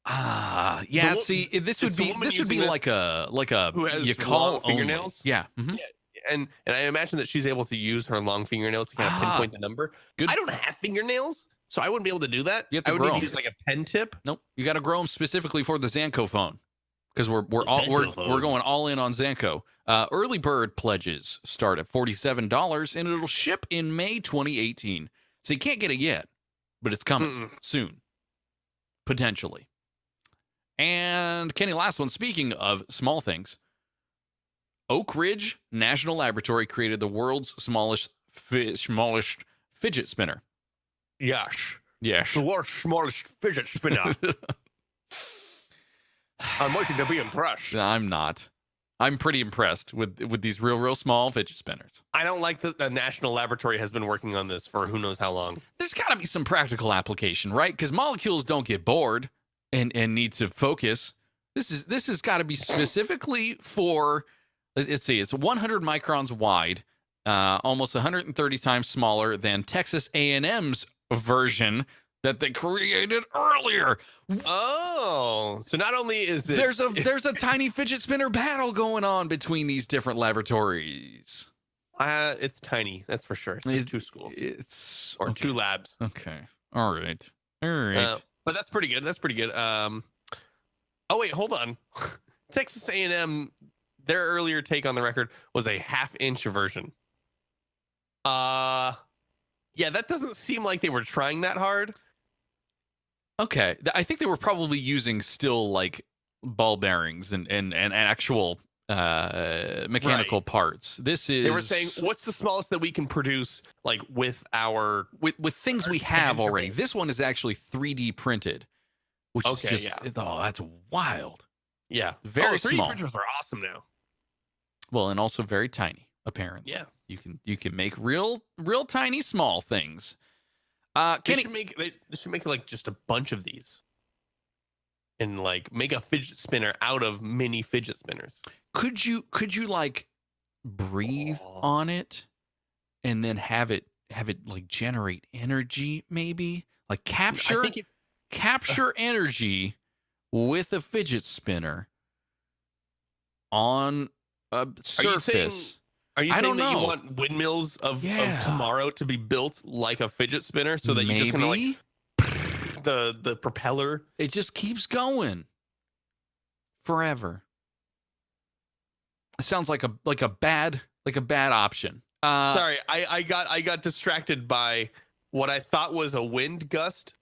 Yeah. See, this would be like a who has you call long fingernails? Only. Yeah. Mhm. Yeah, and I imagine that she's able to use her long fingernails to kind of pinpoint the number. Good. I don't have fingernails, so I wouldn't be able to do that. You have to I would grow need to 'em. use like a pen tip. Nope. You got to grow them specifically for the Zanko phone because we're Zanko phone. going all in on Zanko. Early bird pledges start at $47 and it'll ship in May 2018. So you can't get it yet, but it's coming soon, potentially. And Kenny, last one. Speaking of small things, Oak Ridge National Laboratory created the world's smallest fidget spinner. Yes. Yes. The world's smallest fidget spinner. I'm waiting to be impressed. I'm not. I'm pretty impressed with these real small fidget spinners. I don't like that the National Laboratory has been working on this for who knows how long. There's got to be some practical application, right? Because molecules don't get bored and need to focus. This has got to be specifically for, let's see, it's 100 microns wide, almost 130 times smaller than Texas A&M's version that they created earlier. Oh, so not only is it There's a tiny fidget spinner battle going on between these different laboratories. it's tiny, that's for sure. It's just two schools or okay. two labs. Okay. All right. But that's pretty good. That's pretty good. Oh wait, hold on. Texas A&M, their earlier take on the record was a half-inch version. Yeah, that doesn't seem like they were trying that hard. Okay. I think they were probably using still like ball bearings and actual mechanical parts. This is, they were saying, what's the smallest that we can produce, like with our with things we have already. This one is actually 3D printed, which is just that's wild. Yeah, It's very 3D small. printers are awesome now. Well, and also very tiny. Apparently, Yeah, you can make real tiny small things. they should make like just a bunch of these, and like make a fidget spinner out of mini fidget spinners. Could you like breathe on it and then have it like generate energy, maybe like capture energy with a fidget spinner on a surface. Are you I saying don't that know. you want windmills of tomorrow to be built like a fidget spinner, so that you just kind of like the propeller? It just keeps going forever. It sounds like a bad option. Sorry, I got distracted by what I thought was a wind gust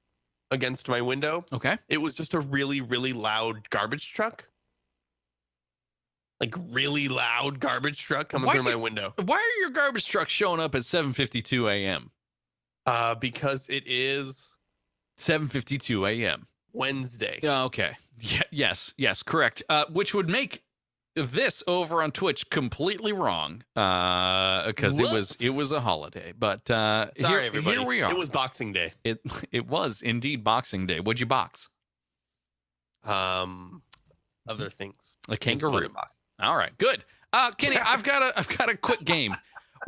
against my window. Okay. It was just a really, really loud garbage truck. Like really loud garbage truck coming through my window. Why are your garbage trucks showing up at 7:52 a.m.? Because it is 7:52 a.m. Wednesday. Okay. Yes, correct. Which would make this over on Twitch completely wrong, because it was a holiday. But Sorry, everybody. Here we are. It was Boxing Day. It was indeed Boxing Day. What'd you box? Other things. A kangaroo. All right, good. Kenny, I've got a quick game.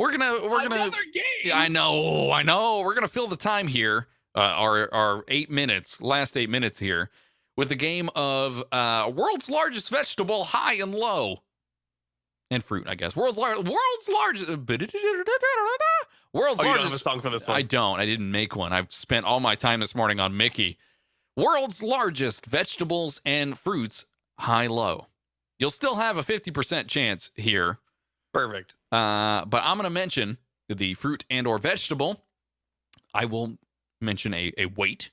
We're gonna Another game. Yeah, I know. We're gonna fill the time here, our 8 minutes, last 8 minutes here, with a game of world's largest vegetable, high and low, and fruit, I guess. World's largest. You don't have a song for this one. I don't. I didn't make one. I've spent all my time this morning on Mickey. World's largest vegetables and fruits, high low. You'll still have a 50% chance here Perfect. But I'm going to mention the fruit and or vegetable. I will mention a weight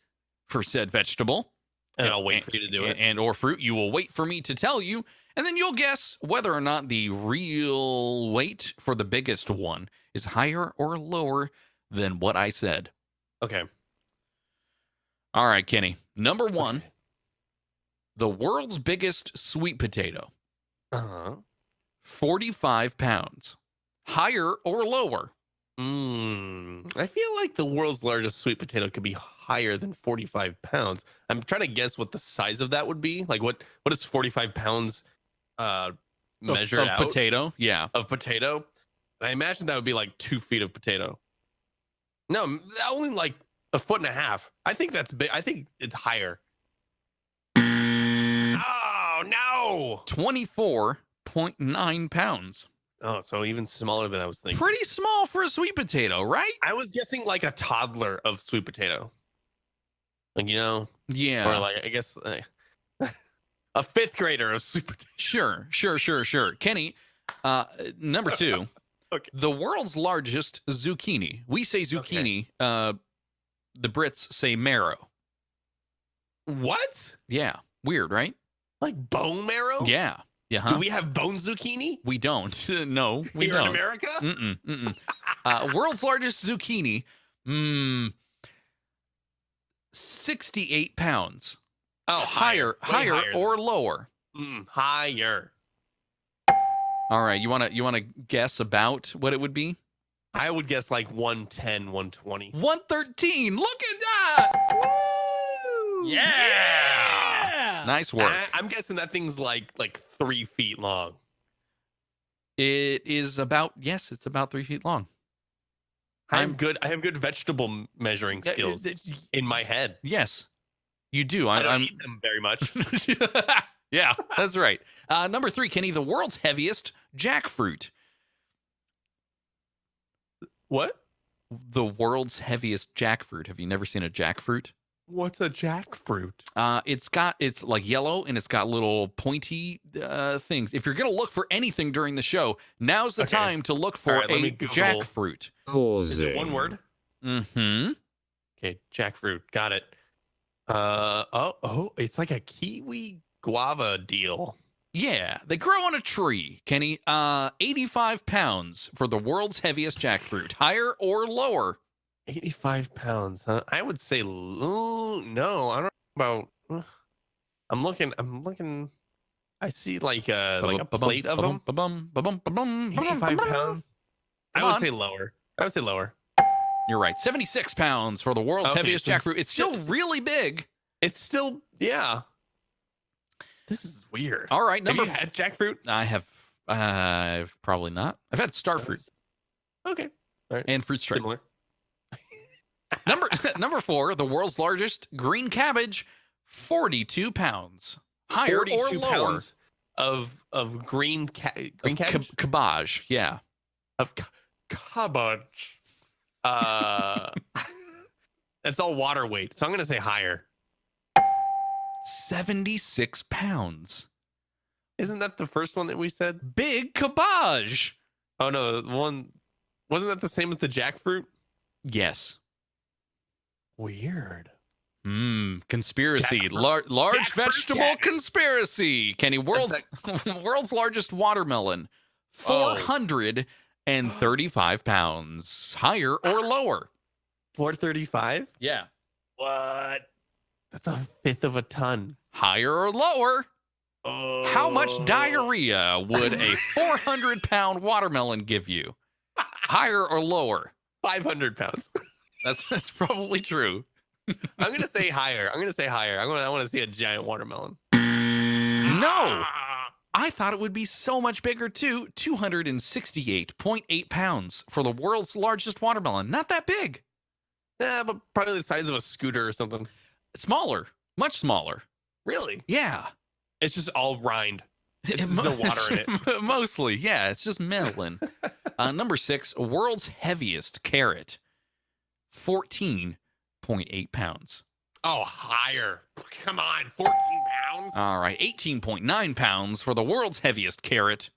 for said vegetable. And I'll wait for you to do it. And or fruit. You will wait for me to tell you, and then you'll guess whether or not the real weight for the biggest one is higher or lower than what I said. Okay. All right, Kenny. Number one, the world's biggest sweet potato. 45 pounds. Higher or lower? I feel like the world's largest sweet potato could be higher than 45 pounds. I'm trying to guess what the size of that would be. Like what is 45 pounds measured of out? Potato? Yeah. Of potato? I imagine that would be like 2 feet of potato. No, only like a foot and a half. I think that's big. I think it's higher. Oh, no. 24.9 pounds. Oh, so even smaller than I was thinking. Pretty small for a sweet potato, right? I was guessing like a toddler of sweet potato. Like, Yeah. Or like, I guess a fifth grader of sweet potato. Sure. Kenny, number two, Okay. the world's largest zucchini. We say zucchini. The Brits say marrow. What? Yeah. Weird, right? Like bone marrow? Yeah. Yeah. Do we have bone zucchini? We don't. No, we Here don't. in America? World's largest zucchini. 68 pounds. Oh, higher or lower? Higher. All right. You wanna guess about what it would be? I would guess like 110, 120. 113. Look at that. Woo! Yeah. Nice work. I'm guessing that thing's like 3 feet long. It is about, yes, it's about 3 feet long. I have good vegetable measuring skills in my head. Yes, you do. I don't eat them very much. Yeah, that's right. Number three, Kenny, the world's heaviest jackfruit. What? The world's heaviest jackfruit. Have you never seen a jackfruit? What's a jackfruit? It's like yellow and it's got little pointy things. If you're gonna look for anything during the show, now's the time to look for All right, a jackfruit. Is it one word? Mm-hmm. Okay, jackfruit. Got it. It's like a kiwi guava deal. Yeah, they grow on a tree, Kenny. 85 pounds for the world's heaviest jackfruit. Higher or lower? 85 pounds, huh? I would say no. I don't know about. I'm looking. I see like a plate of them. 85 pounds. I would say lower. You're right. 76 pounds for the world's heaviest jackfruit. It's still really big. It's still, yeah. This is weird. All right. Have you had jackfruit? I have. I've probably not. I've had starfruit. Okay. All right. And fruit stripe. Similar. Number four, the world's largest green cabbage, 42 pounds. Higher 42 or lower? pounds of green cabbage? Cabbage, yeah. Of cabbage. That's all water weight. So I'm going to say higher. 76 pounds. Isn't that the first one that we said? Big cabbage. Oh, no. The one, wasn't that the same as the jackfruit? Yes. Weird. Conspiracy. Large vegetable conspiracy. Kenny, world's largest watermelon. 435 pounds. Higher or lower? 435? Yeah. What? That's a fifth of a ton. Higher or lower? Oh. How much diarrhea would a 400-pound watermelon give you? Higher or lower? 500 pounds. That's probably true. I'm going to say higher. I want to see a giant watermelon. No. I thought it would be so much bigger too. 268.8 pounds for the world's largest watermelon. Not that big. Yeah, but probably the size of a scooter or something. Smaller. Much smaller. Really? Yeah. It's just all rind. There's no water in it. Mostly, yeah. It's just melon. Number six, world's heaviest carrot. 14.8 pounds. Oh, higher. Come on, 14 pounds. All right, 18.9 pounds for the world's heaviest carrot.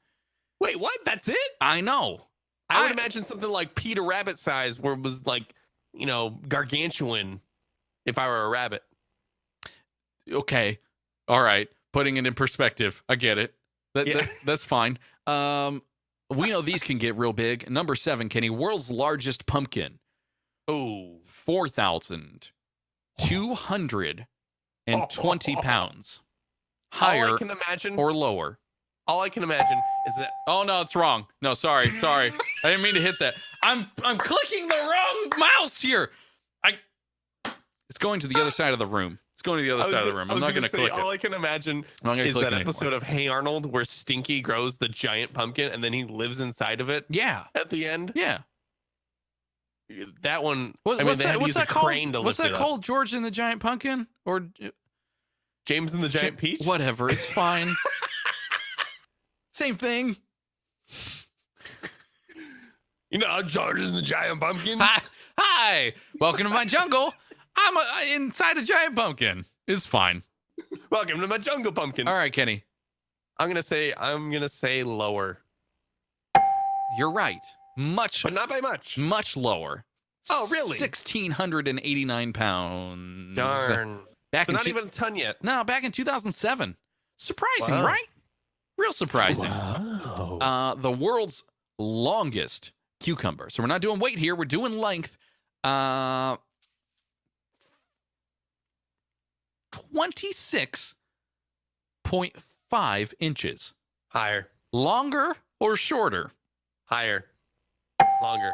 Wait, what? That's it? I know. I would imagine something like Peter Rabbit size, where it was like, gargantuan. If I were a rabbit. Okay. All right. Putting it in perspective. I get it. That's fine. We know these can get real big. Number 7, Kenny, world's largest pumpkin. Oh. 4,220 pounds. Higher all I can imagine, or lower? All I can imagine is that. Oh no, it's wrong. No, sorry. I didn't mean to hit that. I'm clicking the wrong mouse here. It's going to the other side of the room. It's going to the other side of the room. I'm not going to click all it. I can imagine is that episode of Hey Arnold where Stinky grows the giant pumpkin and then he lives inside of it. Yeah. At the end. Yeah. That one. What's that called? What's that called? Up. George and the Giant Pumpkin, or James and the Giant Peach? Whatever. It's fine. Same thing. George and the Giant Pumpkin. Hi. Welcome to my jungle. I'm inside a giant pumpkin. It's fine. Welcome to my jungle pumpkin. All right, Kenny. I'm gonna say lower. You're right. But not by much. Much lower. Oh, really? 1,689 pounds. Darn. Not even a ton yet. No, back in 2007. Surprising, Wow. right? Real surprising. Wow. The world's longest cucumber. So we're not doing weight here. We're doing length. 26.5 inches. Higher. Longer or shorter? Higher. Longer.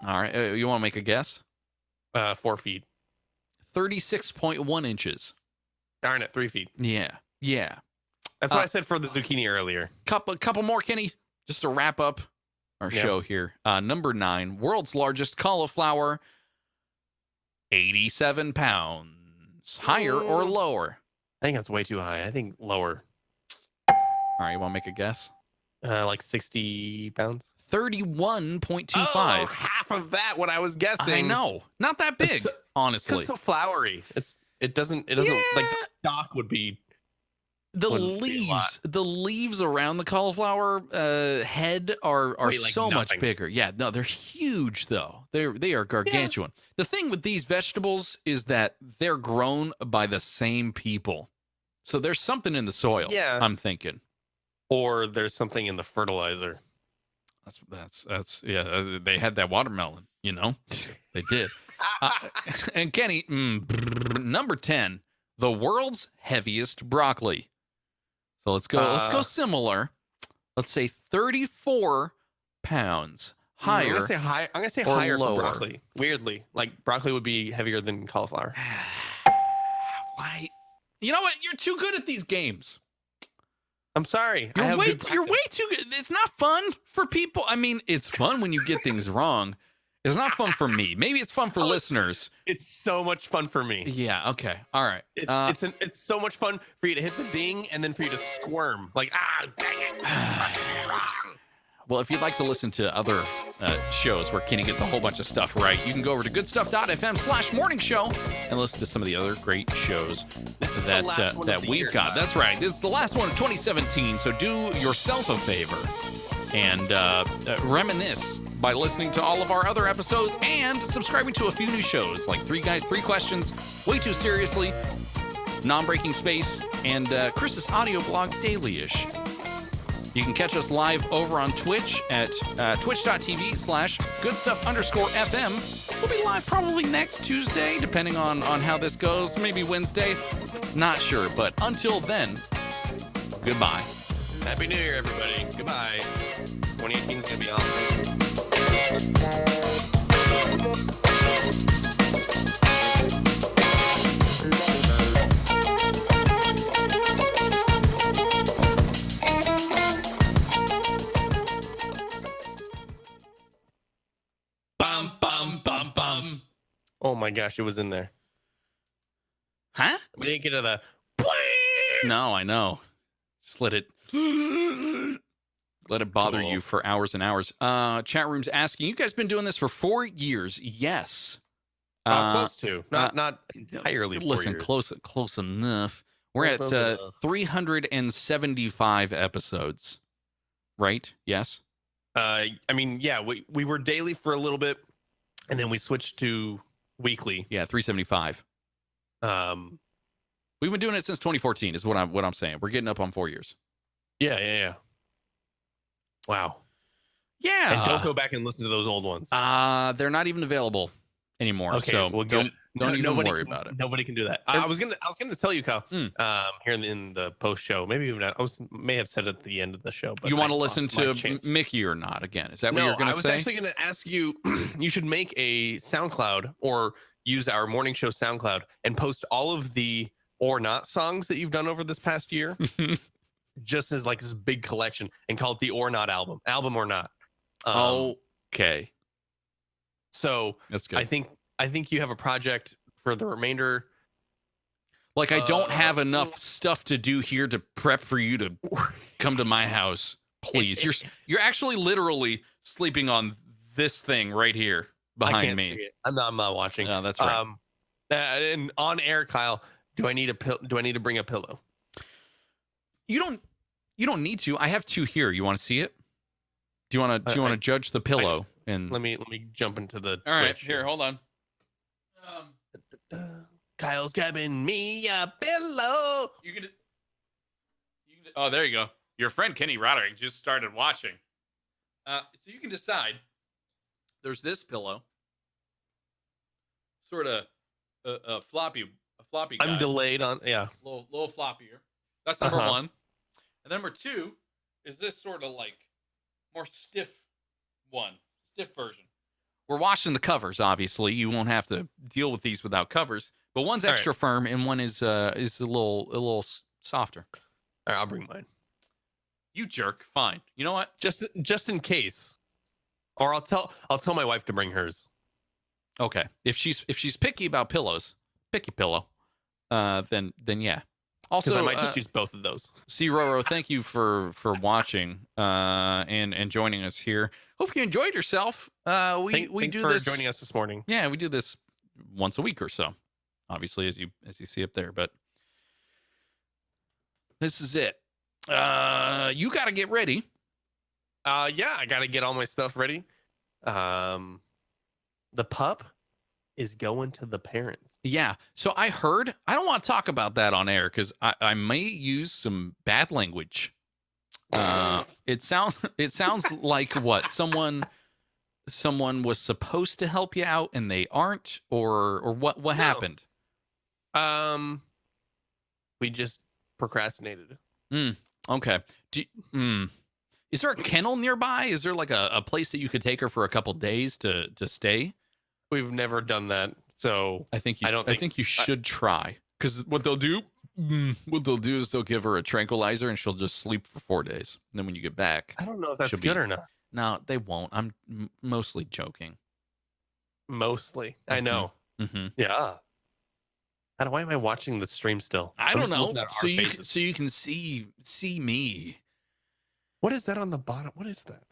All right. You want to make a guess? 4 feet. 36.1 inches. Darn it, 3 feet. Yeah. That's what I said for the zucchini earlier. Couple more, Kenny, just to wrap up our show here. Number 9, world's largest cauliflower, 87 pounds. Higher or lower? I think that's way too high. I think lower. All right, you want to make a guess? Like 60 pounds? 31.25. Oh, half of that, what I was guessing. I know. Not that big, honestly. It's so flowery. It doesn't like the stalk would be. The leaves around the cauliflower head are so much bigger. Yeah, no, they're huge though. They are gargantuan. Yeah. The thing with these vegetables is that they're grown by the same people, so there's something in the soil. Yeah, I'm thinking, or there's something in the fertilizer. That's yeah. They had that watermelon, they did. And Kenny, number 10, the world's heaviest broccoli. So let's go similar. Let's say 34 pounds. Higher. I'm gonna say higher for broccoli. Weirdly, like broccoli would be heavier than cauliflower. Why? You know what? You're too good at these games. I'm sorry. You're way too good. It's not fun for people. I mean, it's fun when you get things wrong. It's not fun for me. Maybe it's fun for listeners. It's so much fun for me. Yeah. Okay. All right. It's so much fun for you to hit the ding and then for you to squirm like dang it. Well, if you'd like to listen to other shows where Kenny gets a whole bunch of stuff right, you can go over to Goodstuff.fm/morning show and listen to some of the other great shows that we've got. That's right. This is the last one of 2017. So do yourself a favor and reminisce by listening to all of our other episodes and subscribing to a few new shows like 3 Guys, 3 Questions, Way Too Seriously, Non-Breaking Space, and Chris's audio blog, Daily-ish. You can catch us live over on Twitch at twitch.tv/goodstuff_FM. We'll be live probably next Tuesday, depending on how this goes. Maybe Wednesday. Not sure. But until then, goodbye. Happy New Year, everybody. Goodbye. 2018 is going to be awesome. Bum, bum, bum, bum. Oh my gosh, it was in there. Huh? We didn't get to the. No, I know. Just let it bother you for hours and hours. Chat room's asking, you guys been doing this for 4 years? Yes. Close to. Not entirely 4 listen, years. close enough. We're at 375 episodes right? Yes. I mean, yeah, we were daily for a little bit, and then we switched to weekly. Yeah, 375. We've been doing it since 2014 is what I'm saying. We're getting up on 4 years. Yeah. Wow. Yeah. And don't go back and listen to those old ones. They're not even available anymore. Okay, so well, don't even worry about it. Nobody can do that. I was gonna tell you, Kyle. Here in the post show, maybe even may have said it at the end of the show. But You want to I listen lost my to chance. Mickey or not? Again, is that what No, you're going I to was say? actually going to ask you. You should make a SoundCloud or use our morning show SoundCloud and post all of the or not songs that you've done over this past year, just as like this big collection, and call it the or not album or not. Okay, So that's good. I think you have a project for the remainder. Like I don't have enough stuff to do here to prep for you to come to my house. Please, you're actually literally sleeping on this thing right here I behind can't me. see it. I'm not watching. Yeah, that's right. And on air, Kyle, do I need to bring a pillow? You don't need to. I have two here. You want to see it? Do you want to judge the pillow? And Let me jump into the. all right, Twitch. here, hold on. Kyle's grabbing me a pillow. You can. Oh, there you go. Your friend Kenny Roderick just started watching. So you can decide. There's this pillow, sort of a floppy guy. I'm delayed on. Yeah. Little floppier. That's number one. And number two is this sort of like more stiff version. We're washing the covers. Obviously, you won't have to deal with these without covers. But one's extra firm and one is a little softer. All right, I'll bring mine. You jerk. Fine. You know what? Just in case, or I'll tell my wife to bring hers. Okay. If she's picky about pillows, picky pillow, then yeah. Also, I might just use both of those. C. Roro, thank you for watching and joining us here. Hope you enjoyed yourself. We Thanks do for this joining us this morning. Yeah, we do this once a week or so. Obviously, as you see up there, but this is it. You got to get ready. Yeah, I got to get all my stuff ready. The pup is going to the parents. Yeah. So I heard. I don't want to talk about that on air because I may use some bad language. It sounds like what someone was supposed to help you out and they aren't, or what happened? We just procrastinated. Okay. Is there a kennel nearby? Is there like a place that you could take her for a couple days to stay? We've never done that, so I think you should try, because what they'll do is they'll give her a tranquilizer and she'll just sleep for 4 days. And then when you get back, I don't know if that's good or not. No, they won't. I'm mostly joking. Mostly, I know. Mm-hmm. Yeah. Why am I watching the stream still? I don't know. So you can see me. What is that on the bottom? What is that?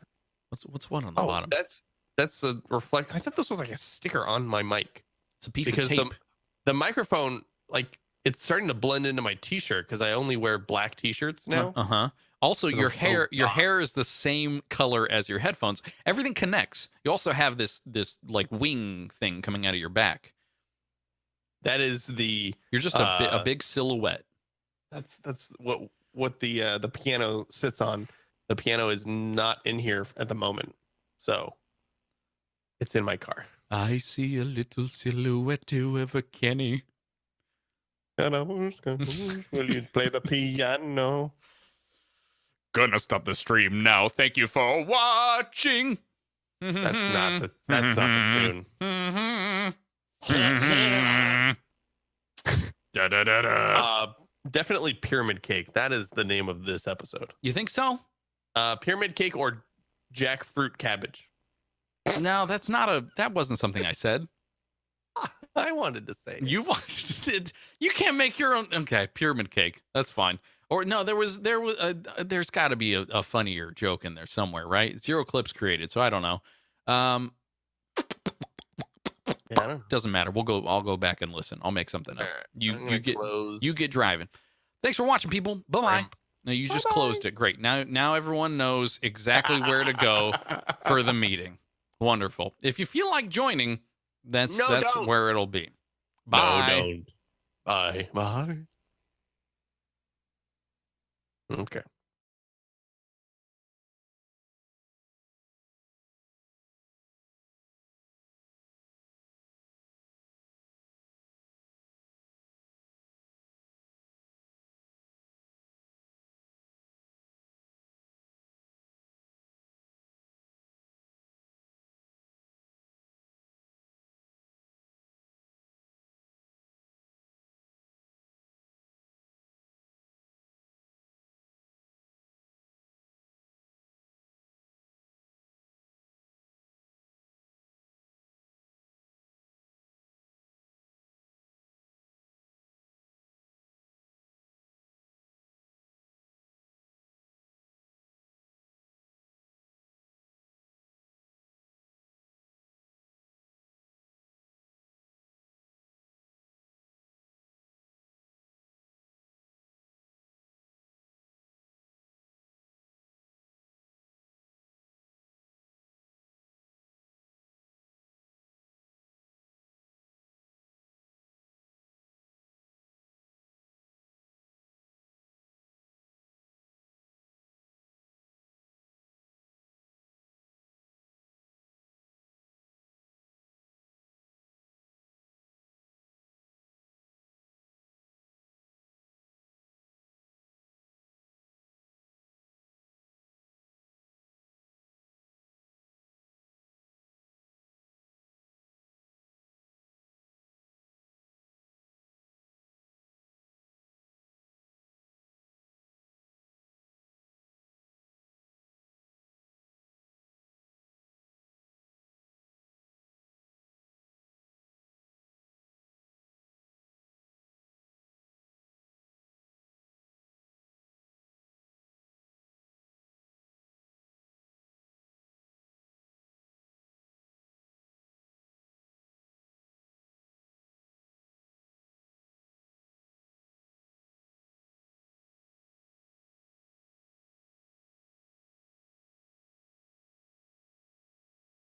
What's what on the bottom? That's a reflect. I thought this was like a sticker on my mic. It's a piece of tape. The microphone, like, it's starting to blend into my t-shirt because I only wear black t-shirts now. Also, your hair so hair is the same color as your headphones. Everything connects. You also have this like wing thing coming out of your back. That is the. You're just a big silhouette. That's what the piano sits on. The piano is not in here at the moment, so it's in my car. I see a little silhouette of a Kenny. Will you play the piano? Gonna stop the stream now. Thank you for watching. That's not the tune. Da, da, da, da. Definitely Pyramid Cake. That is the name of this episode. You think so? Pyramid Cake or Jackfruit Cabbage. No, that wasn't something I said. I wanted to say it. You can't make your own. Okay, Pyramid Cake. That's fine. Or no, there's got to be a funnier joke in there somewhere, right? 0 clips created, so I don't know. Yeah, doesn't matter. I'll go back and listen. I'll make something up. Right. You get driving. Thanks for watching, people. Bye bye. No, you just closed it. Great. Now everyone knows exactly where to go for the meeting. Wonderful. If you feel like joining, that's don't. where it'll be. Bye. No, don't. Bye. Bye. Okay.